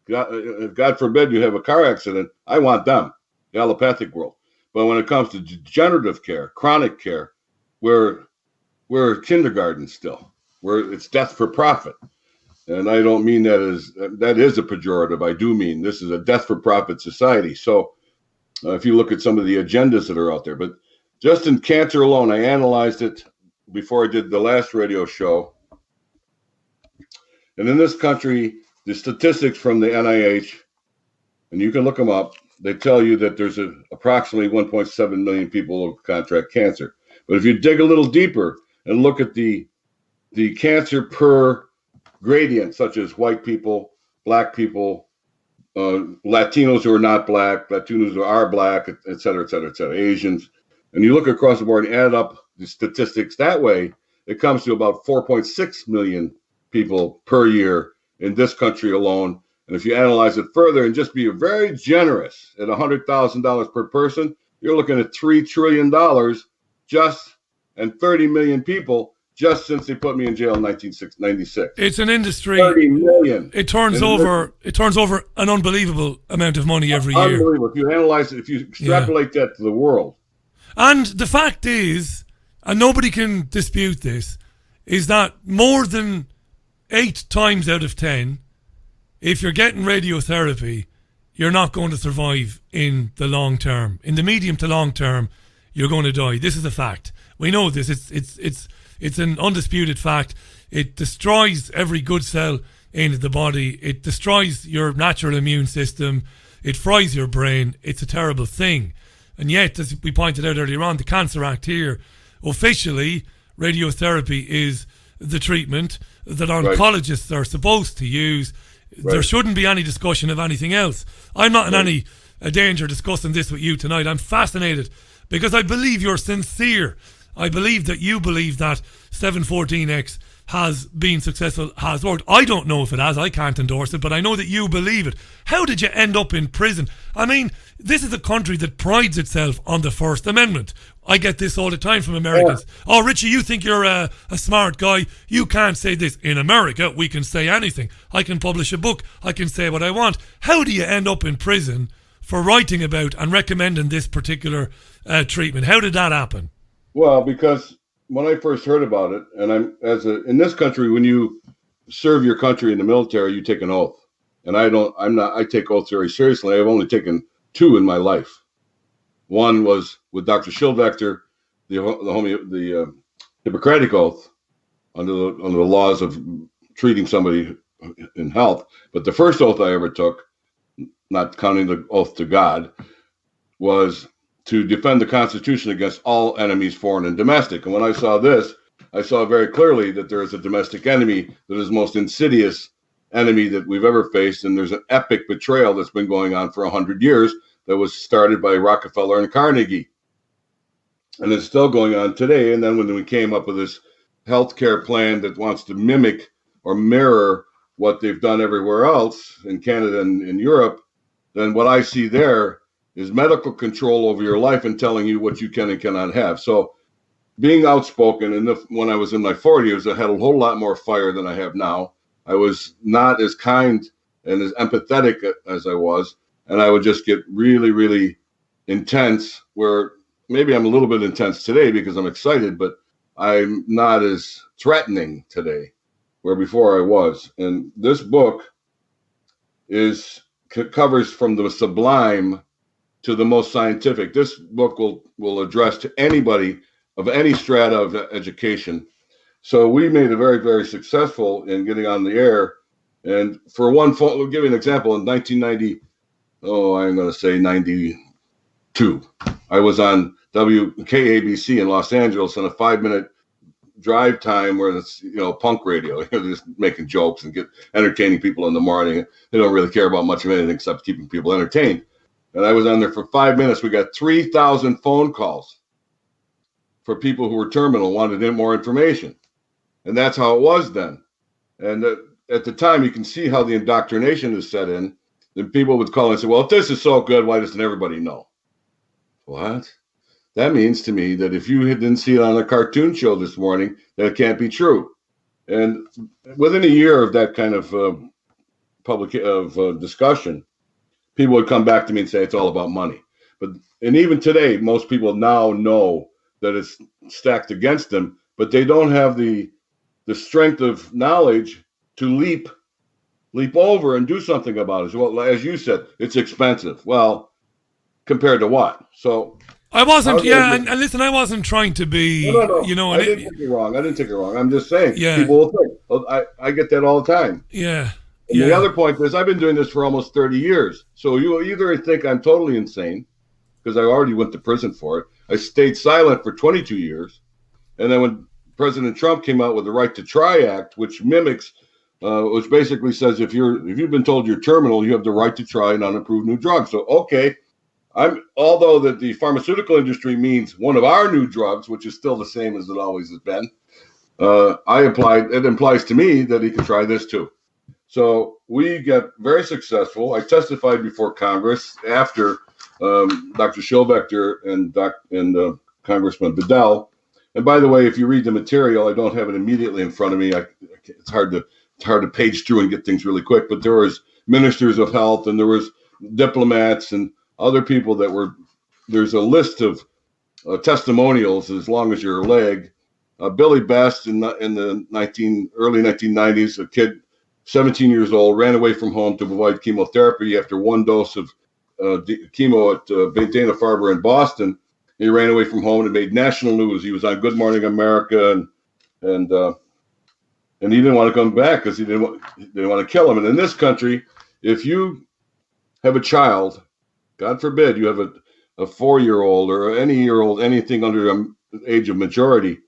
God forbid you have a car accident, I want them, the allopathic world. But when it comes to degenerative care, chronic care, we're kindergarten still, where it's death for profit. And I don't mean that is a pejorative. I do mean this is a death for profit society. So if you look at some of the agendas that are out there, but just in cancer alone, I analyzed it before I did the last radio show. And in this country, the statistics from the NIH, and you can look them up, they tell you that there's approximately 1.7 million people who contract cancer. But if you dig a little deeper and look at the cancer per gradient, such as white people, black people, Latinos who are not black, Latinos who are black, et cetera, Asians, and you look across the board and add up the statistics that way, it comes to about 4.6 million people per year in this country alone. And if you analyze it further and just be very generous at $100,000 per person, you're looking at $3 trillion just, and 30 million people just since they put me in jail in 1996. It's an industry. 30 million. It turns over an unbelievable amount of money every year. Unbelievable. If you analyze it, if you extrapolate that to the world. And the fact is, and nobody can dispute this, is that more than 8 times out of 10, if you're getting radiotherapy, you're not going to survive in the long term. In the medium to long term, you're going to die. This is a fact. We know this. It's an undisputed fact. It destroys every good cell in the body. It destroys your natural immune system. It fries your brain. It's a terrible thing. And yet, as we pointed out earlier on, the Cancer Act here, officially, radiotherapy is the treatment that oncologists are supposed to use. There shouldn't be any discussion of anything else. I'm not in any danger discussing this with you tonight. I'm fascinated because I believe you're sincere. I believe that you believe that 714X has been successful, has worked. I don't know if it has. I can't endorse it, but I know that you believe it. How did you end up in prison? I mean, this is a country that prides itself on the First Amendment. I get this all the time from Americans. Oh, Richie, you think you're a smart guy. You can't say this. In America, we can say anything. I can publish a book. I can say what I want. How do you end up in prison for writing about and recommending this particular treatment? How did that happen? Well, because when I first heard about it, and in this country, when you serve your country in the military, you take an oath. And I take oaths very seriously. I've only taken 2 in my life. One was with Dr. Schildvector, the Hippocratic oath under the laws of treating somebody in health. But the first oath I ever took, not counting the oath to God, was to defend the Constitution against all enemies, foreign and domestic. And when I saw this, I saw very clearly that there is a domestic enemy that is the most insidious enemy that we've ever faced. And there's an epic betrayal that's been going on for 100 years that was started by Rockefeller and Carnegie. And it's still going on today. And then when we came up with this healthcare plan that wants to mimic or mirror what they've done everywhere else in Canada and in Europe, then what I see there is medical control over your life and telling you what you can and cannot have. So being outspoken, and when I was in my 40s, I had a whole lot more fire than I have now. I was not as kind and as empathetic as I was, and I would just get really, really intense, where maybe I'm a little bit intense today because I'm excited, but I'm not as threatening today, where before I was. And this book covers from the sublime to the most scientific. This book will address to anybody of any strata of education. So we made it very, very successful in getting on the air. And for one, we'll give you an example. In 1990, I'm going to say 92, I was on WKABC in Los Angeles on a 5-minute drive time where it's, punk radio. They're just making jokes and entertaining people in the morning. They don't really care about much of anything except keeping people entertained. And I was on there for 5 minutes. We got 3,000 phone calls for people who were terminal, wanted more information. And that's how it was then. And at the time, you can see how the indoctrination is set in. Then people would call and say, well, if this is so good, why doesn't everybody know? What? That means to me that if you didn't see it on a cartoon show this morning, that can't be true. And within a year of that kind of discussion, people would come back to me and say it's all about money. And even today, most people now know that it's stacked against them, but they don't have the strength of knowledge to leap over and do something about it. So, well, as you said, it's expensive. Well, compared to what? So I wasn't, and listen, I wasn't trying to be, No. I didn't take it wrong. I'm just saying, people will think, I get that all the time. Yeah. And the other point is, I've been doing this for almost 30 years. So you either think I'm totally insane, because I already went to prison for it. I stayed silent for 22 years. And then when President Trump came out with the Right to Try Act, which mimics, which basically says if you've been told you're terminal, you have the right to try an unapproved new drug. So, okay. Although that the pharmaceutical industry means one of our new drugs, which is still the same as it always has been, it implies to me that he can try this too. So we got very successful. I testified before Congress after Dr. Schilvector and Congressman Bedell. And by the way, if you read the material, I don't have it immediately in front of me. It's hard to page through and get things really quick. But there was ministers of health, and there was diplomats and other people there's a list of testimonials as long as your leg. Billy Best in the early 1990s, a kid, 17 years old, ran away from home to avoid chemotherapy after one dose of chemo at Dana-Farber in Boston. He ran away from home and made national news. He was on Good Morning America, and he didn't want to come back because they didn't want to kill him. And in this country, if you have a child, God forbid you have a 4-year-old or any year-old, anything under the age of majority,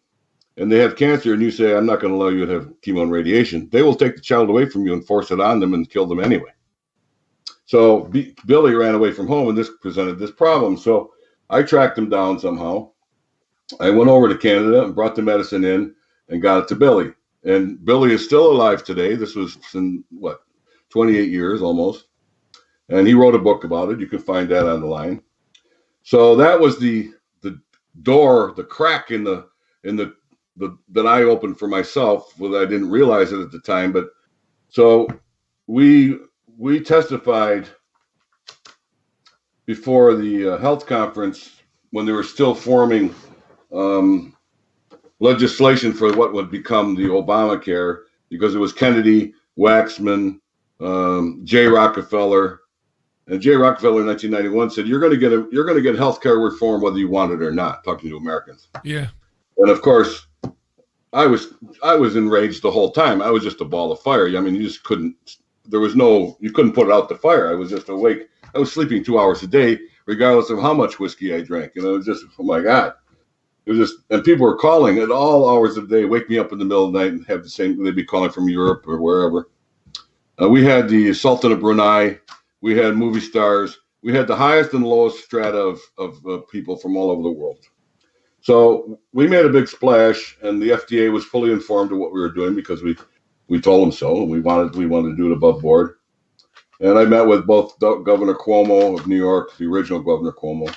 and they have cancer, and you say, I'm not going to allow you to have chemo and radiation, they will take the child away from you and force it on them and kill them anyway. So Billy ran away from home, and this presented this problem. So I tracked him down somehow. I went over to Canada and brought the medicine in and got it to Billy. And Billy is still alive today. This was in, 28 years almost. And he wrote a book about it. You can find that on the line. So that was the door, the crack in the that I opened for myself. Well, I didn't realize it at the time, but so we testified before the health conference when they were still forming legislation for what would become the Obamacare, because it was Kennedy, Waxman, J. Rockefeller. And J. Rockefeller in 1991 said, "You're going to get health care reform whether you want it or not." Talking to Americans. Yeah. And of course, I was enraged the whole time. I was just a ball of fire. I mean, you just couldn't. You couldn't put out the fire. I was just awake. I was sleeping 2 hours a day, regardless of how much whiskey I drank. It was just, oh my God. It was just, and people were calling at all hours of the day, wake me up in the middle of the night and have the same. They'd be calling from Europe or wherever. We had the Sultan of Brunei. We had movie stars. We had the highest and lowest strata of people from all over the world. So we made a big splash, and the FDA was fully informed of what we were doing because we told them so, and we wanted to do it above board. And I met with both Governor Cuomo of New York, the original Governor Cuomo,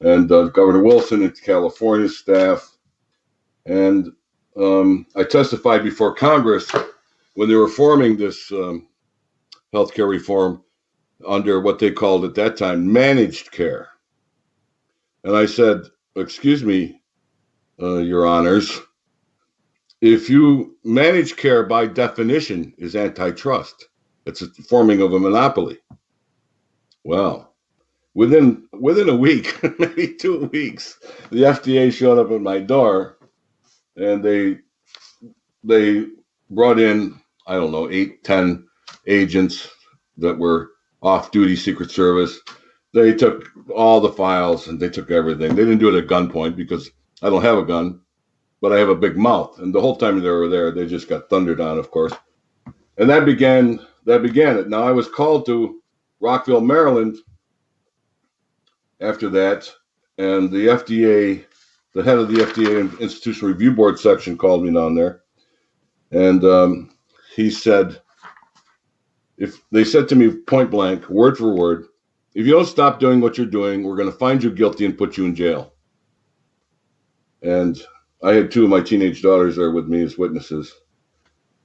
and Governor Wilson and California's staff. And I testified before Congress when they were forming this healthcare reform under what they called at that time managed care. And I said, excuse me, Your Honors, if you manage care by definition is antitrust. It's a forming of a monopoly. Well, within a week, maybe 2 weeks, the FDA showed up at my door, and they brought in, 8, 10 agents that were off-duty Secret Service, they took all the files and they took everything. They didn't do it at gunpoint because I don't have a gun, but I have a big mouth. And the whole time they were there, they just got thundered on, of course. And that began it. Now I was called to Rockville, Maryland after that, and the FDA, the head of the FDA Institutional Review Board section called me down there, and he said, if they said to me point blank, word for word, if you don't stop doing what you're doing, we're going to find you guilty and put you in jail. And I had two of my teenage daughters there with me as witnesses.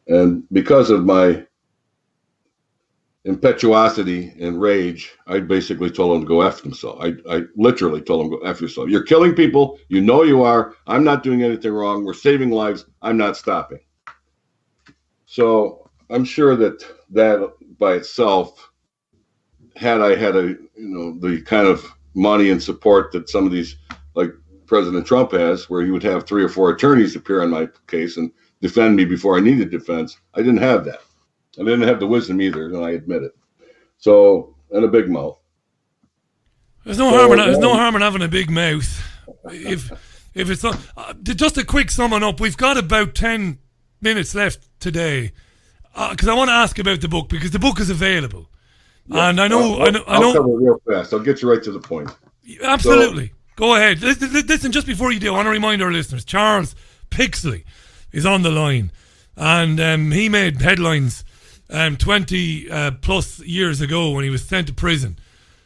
And because of my impetuosity and rage, I basically told them to go F themselves. I literally told them, go F yourself. You're killing people. You know you are. I'm not doing anything wrong. We're saving lives. I'm not stopping. So I'm sure that by itself, had I had the kind of money and support that some of these, like President Trump has, where he would have 3 or 4 attorneys appear on my case and defend me before I needed defense, I didn't have that. I didn't have the wisdom either, and I admit it. So, and a big mouth. There's no harm in having a big mouth. If it's not, just a quick summing up, we've got about 10 minutes left today, because I want to ask about the book, because the book is available. Yeah. And I know. I'll cover it real fast. I'll get you right to the point. Absolutely. So, go ahead. Listen, just before you do, I want to remind our listeners, Charles Pixley is on the line, and he made headlines 20 plus years ago when he was sent to prison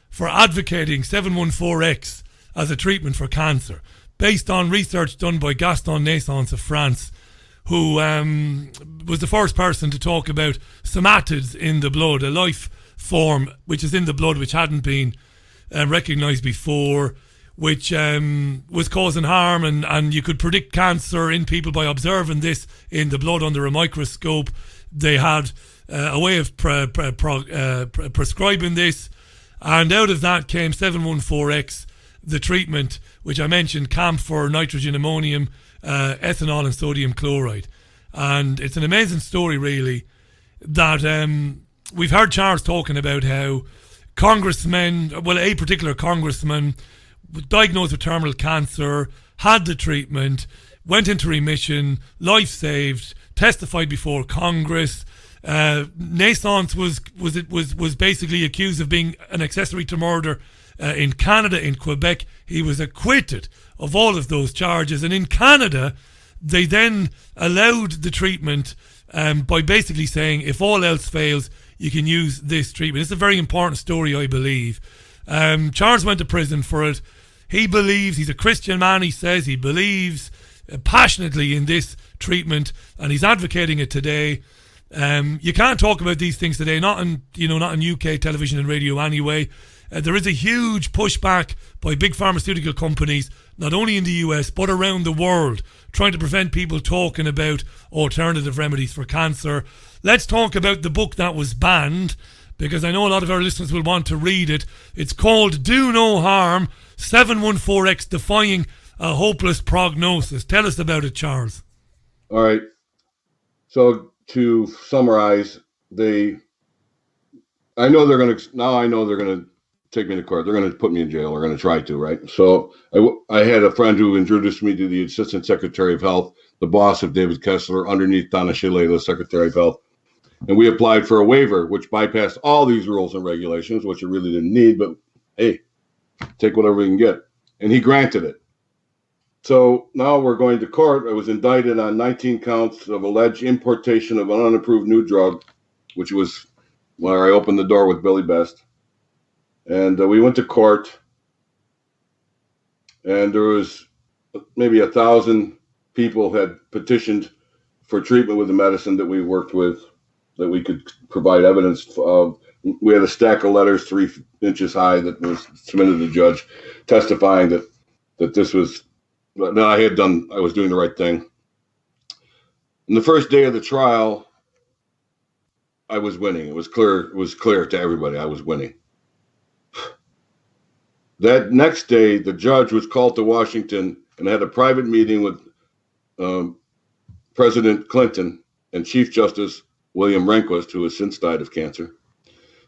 for advocating 714X as a treatment for cancer, based on research done by Gaston Naissance of France, who was the first person to talk about somatids in the blood, a life form which is in the blood which hadn't been recognised before, which was causing harm, and you could predict cancer in people by observing this in the blood under a microscope. They had a way of prescribing this, and out of that came 714X, the treatment which I mentioned, camphor, nitrogen, ammonium, ethanol and sodium chloride. And it's an amazing story, really, that we've heard Charles talking about how a particular congressman was diagnosed with terminal cancer, had the treatment, went into remission, life saved, testified before Congress. Naissance was basically accused of being an accessory to murder in Canada, in Quebec. He was acquitted of all of those charges, and in Canada they then allowed the treatment by basically saying if all else fails, you can use this treatment. It's a very important story, I believe. Charles went to prison for it. He believes, he's a Christian man, he says he believes passionately in this treatment, and he's advocating it today. You can't talk about these things today, not in UK television and radio anyway. There is a huge pushback by big pharmaceutical companies, not only in the US but around the world, trying to prevent people talking about alternative remedies for cancer. Let's talk about the book that was banned, because I know a lot of our listeners will want to read it. It's called Do No Harm, 714X Defying a Hopeless Prognosis. Tell us about it, Charles. All right. So to summarize, I know they're going to take me to court. They're going to put me in jail. They're going to try to, right? So I had a friend who introduced me to the Assistant Secretary of Health, the boss of David Kessler, underneath Donna Shilley, the Secretary of Health. And we applied for a waiver, which bypassed all these rules and regulations, which you really didn't need, but hey, take whatever we can get. And he granted it. So now we're going to court. I was indicted on 19 counts of alleged importation of an unapproved new drug, which was where I opened the door with Billy Best. And we went to court, and there was maybe 1,000 people had petitioned for treatment with the medicine that we worked with, that we could provide evidence of. We had a stack of letters 3 inches high that was submitted to the judge, testifying that this was, that I was doing the right thing. And the first day of the trial, I was winning. It was clear to everybody I was winning. That next day, the judge was called to Washington and had a private meeting with President Clinton and Chief Justice William Rehnquist, who has since died of cancer.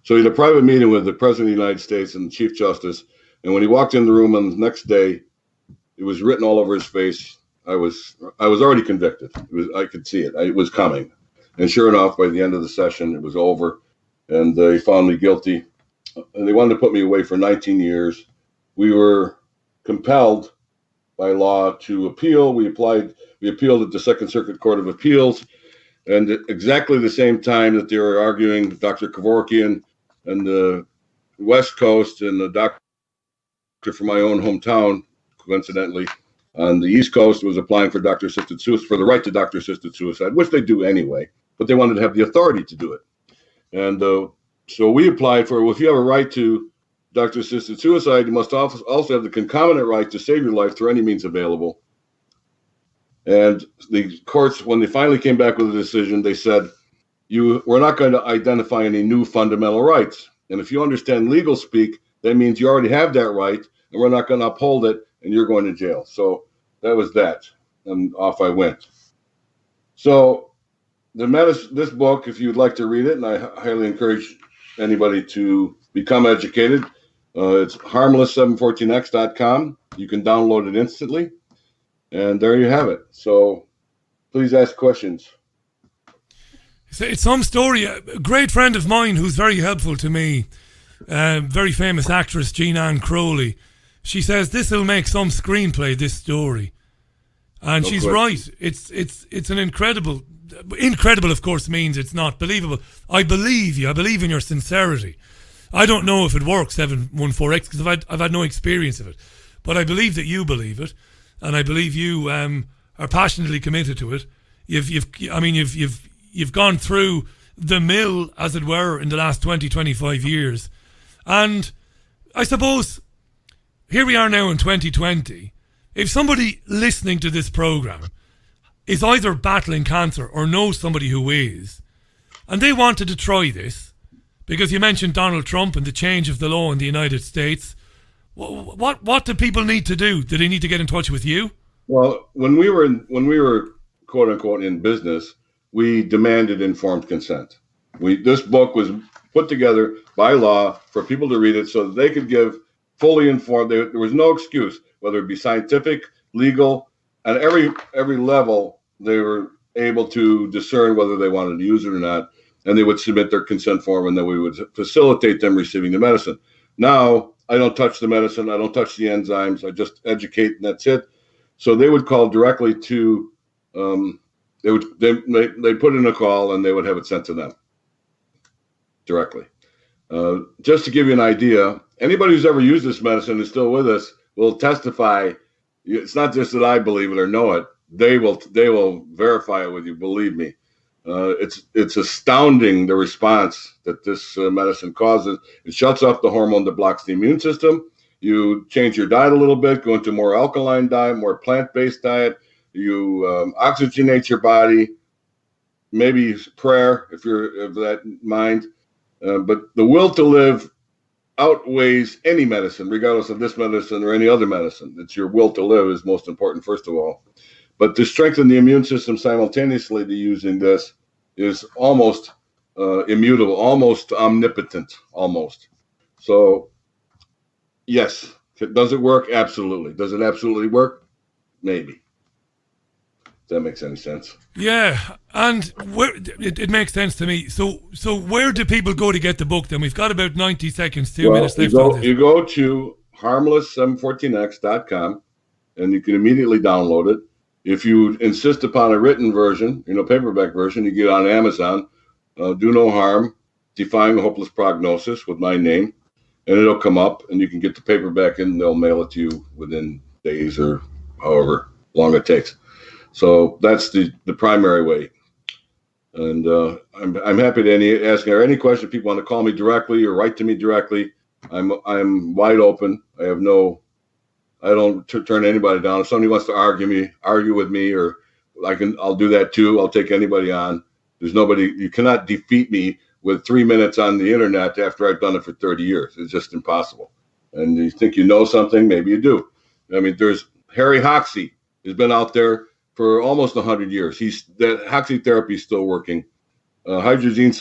So he had a private meeting with the President of the United States and the Chief Justice. And when he walked in the room on the next day, it was written all over his face. I was already convicted. I could see it. It was coming. And sure enough, by the end of the session, it was over. And he found me guilty. And they wanted to put me away for 19 years. We were compelled by law to appeal. We appealed at the Second Circuit Court of Appeals. And at exactly the same time that they were arguing, Dr. Kevorkian and the West Coast and the doctor from my own hometown, coincidentally, on the East Coast was applying for doctor-assisted suicide, for the right to doctor-assisted suicide, which they do anyway, but they wanted to have the authority to do it. And so we applied for, well, if you have a right to doctor-assisted suicide, you must also have the concomitant right to save your life through any means available. And the courts, when they finally came back with a decision, they said, we're not going to identify any new fundamental rights. And if you understand legal speak, that means you already have that right, and we're not going to uphold it, and you're going to jail. So that was that, and off I went. So this book, if you'd like to read it, and I highly encourage anybody to become educated, it's harmless714x.com. You can download it instantly, and there you have it. So please ask questions. It's some story. A great friend of mine who's very helpful to me, very famous actress Jean Ann Crowley, she says this will make some screenplay, this story. And she's right. It's an incredible, of course, means it's not believable. I believe you. I believe in your sincerity. I don't know if it works, 714X, because I've had no experience of it. But I believe that you believe it, and I believe you are passionately committed to it. You've gone through the mill, as it were, in the last 20-25 years. And I suppose here we are now in 2020. If somebody listening to this program is either battling cancer or knows somebody who is, and they wanted to try this, because you mentioned Donald Trump and the change of the law in the United States, what do people need to do? Do they need to get in touch with you? Well, when we were quote unquote in business, we demanded informed consent. This book was put together by law for people to read it so that they could give fully informed. There was no excuse, whether it be scientific, legal, at every level, they were able to discern whether they wanted to use it or not, and they would submit their consent form, and then we would facilitate them receiving the medicine. Now, I don't touch the medicine, I don't touch the enzymes, I just educate, and that's it. So they would call directly to, they put in a call, and they would have it sent to them directly. Just to give you an idea, anybody who's ever used this medicine is still with us will testify. It's not just that I believe it or know it. They will verify it with you. Believe me. It's astounding the response that this medicine causes. It shuts off the hormone that blocks the immune system. You change your diet a little bit, go into more alkaline diet, more plant-based diet. You oxygenate your body. Maybe prayer if you're of that mind. But the will to live outweighs any medicine, regardless of this medicine or any other medicine. It's your will to live is most important, first of all. But to strengthen the immune system simultaneously to using this is almost immutable, almost omnipotent, almost. So, yes. Does it work? Absolutely. Does it absolutely work? Maybe. If that makes any sense. Yeah, and it makes sense to me. So where do people go to get the book then? We've got about 90 seconds, 2 minutes left on this. You go to harmless714x.com, and you can immediately download it. If you insist upon a written version, paperback version, you get it on Amazon. Do No Harm, Defying a Hopeless Prognosis with my name, and it'll come up, and you can get the paperback, and they'll mail it to you within days or however long it takes. So that's the primary way. And I'm happy to answer any question. If people want to call me directly or write to me directly, I'm wide open. I don't turn anybody down. If somebody wants to argue with me, or I'll do that too. I'll take anybody on. You cannot defeat me with 3 minutes on the internet after I've done it for 30 years. It's just impossible. And you think you know something, maybe you do. I mean, there's Harry Hoxsey has been out there for almost 100 years. That Hoxsey therapy is still working. Hydrazine,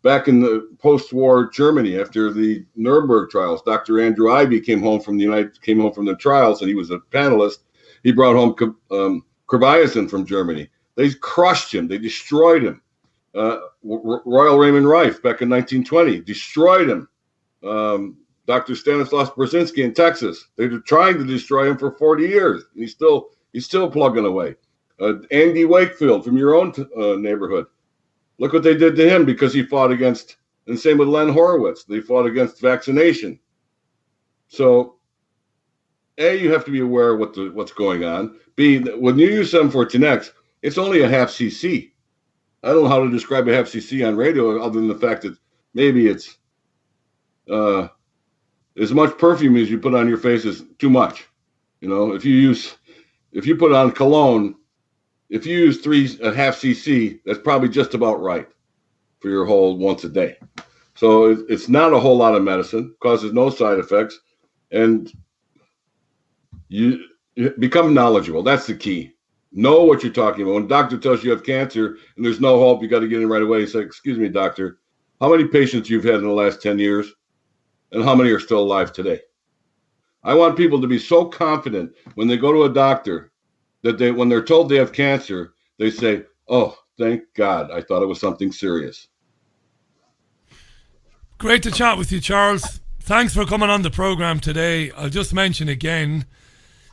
back in the post-war Germany after the Nuremberg trials. Dr. Andrew Ivy came home from the trials, and he was a panelist. He brought home Kreviazin from Germany. They crushed him. They destroyed him. Royal Raymond Reif back in 1920 destroyed him. Dr. Stanislaus Brzezinski in Texas. They were trying to destroy him for 40 years. And he's still plugging away. Andy Wakefield from your own neighborhood. Look what they did to him because he fought against, and same with Len Horowitz. They fought against vaccination. So, A, you have to be aware of what's going on. B, when you use 714X, it's only a half cc. I don't know how to describe a half cc on radio other than the fact that maybe it's as much perfume as you put on your face is too much. You know, if you put on cologne, if you use a half cc, that's probably just about right for your whole once a day. So it's not a whole lot of medicine, causes no side effects, and you become knowledgeable. That's the key. Know what you're talking about. When a doctor tells you have cancer and there's no hope, you got to get in right away. You say, excuse me, doctor, how many patients you've had in the last 10 years and how many are still alive today? I want people to be so confident when they go to a doctor that when they're told they have cancer, they say, oh, thank God, I thought it was something serious. Great to chat with you, Charles. Thanks for coming on the program today. I'll just mention again,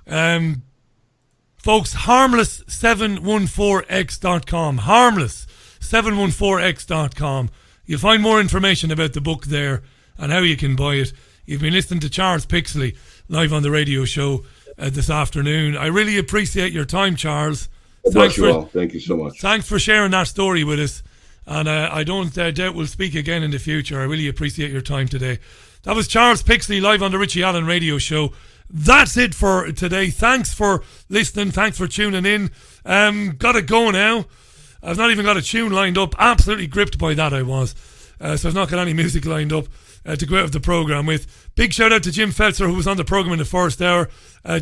folks, harmless714x.com. Harmless714x.com. You'll find more information about the book there and how you can buy it. You've been listening to Charles Pixley live on the radio show this afternoon. I really appreciate your time, Charles. Thank you so much. Thanks for sharing that story with us. And I don't doubt we'll speak again in the future. I really appreciate your time today. That was Charles Pixley live on the Richie Allen radio show. That's it for today. Thanks for listening. Thanks for tuning in. Got to go now. I've not even got a tune lined up. Absolutely gripped by that I was. So I've not got any music lined up to go out of the programme with. Big shout out to Jim Fetzer, who was on the programme in the first hour.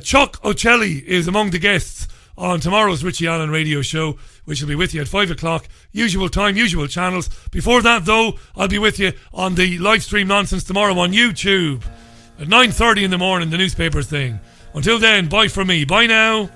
Chuck Ocelli is among the guests on tomorrow's Richie Allen radio show, which will be with you at 5 o'clock. Usual time, usual channels. Before that, though, I'll be with you on the live stream nonsense tomorrow on YouTube at 9:30 in the morning, the newspapers thing. Until then, bye from me. Bye now.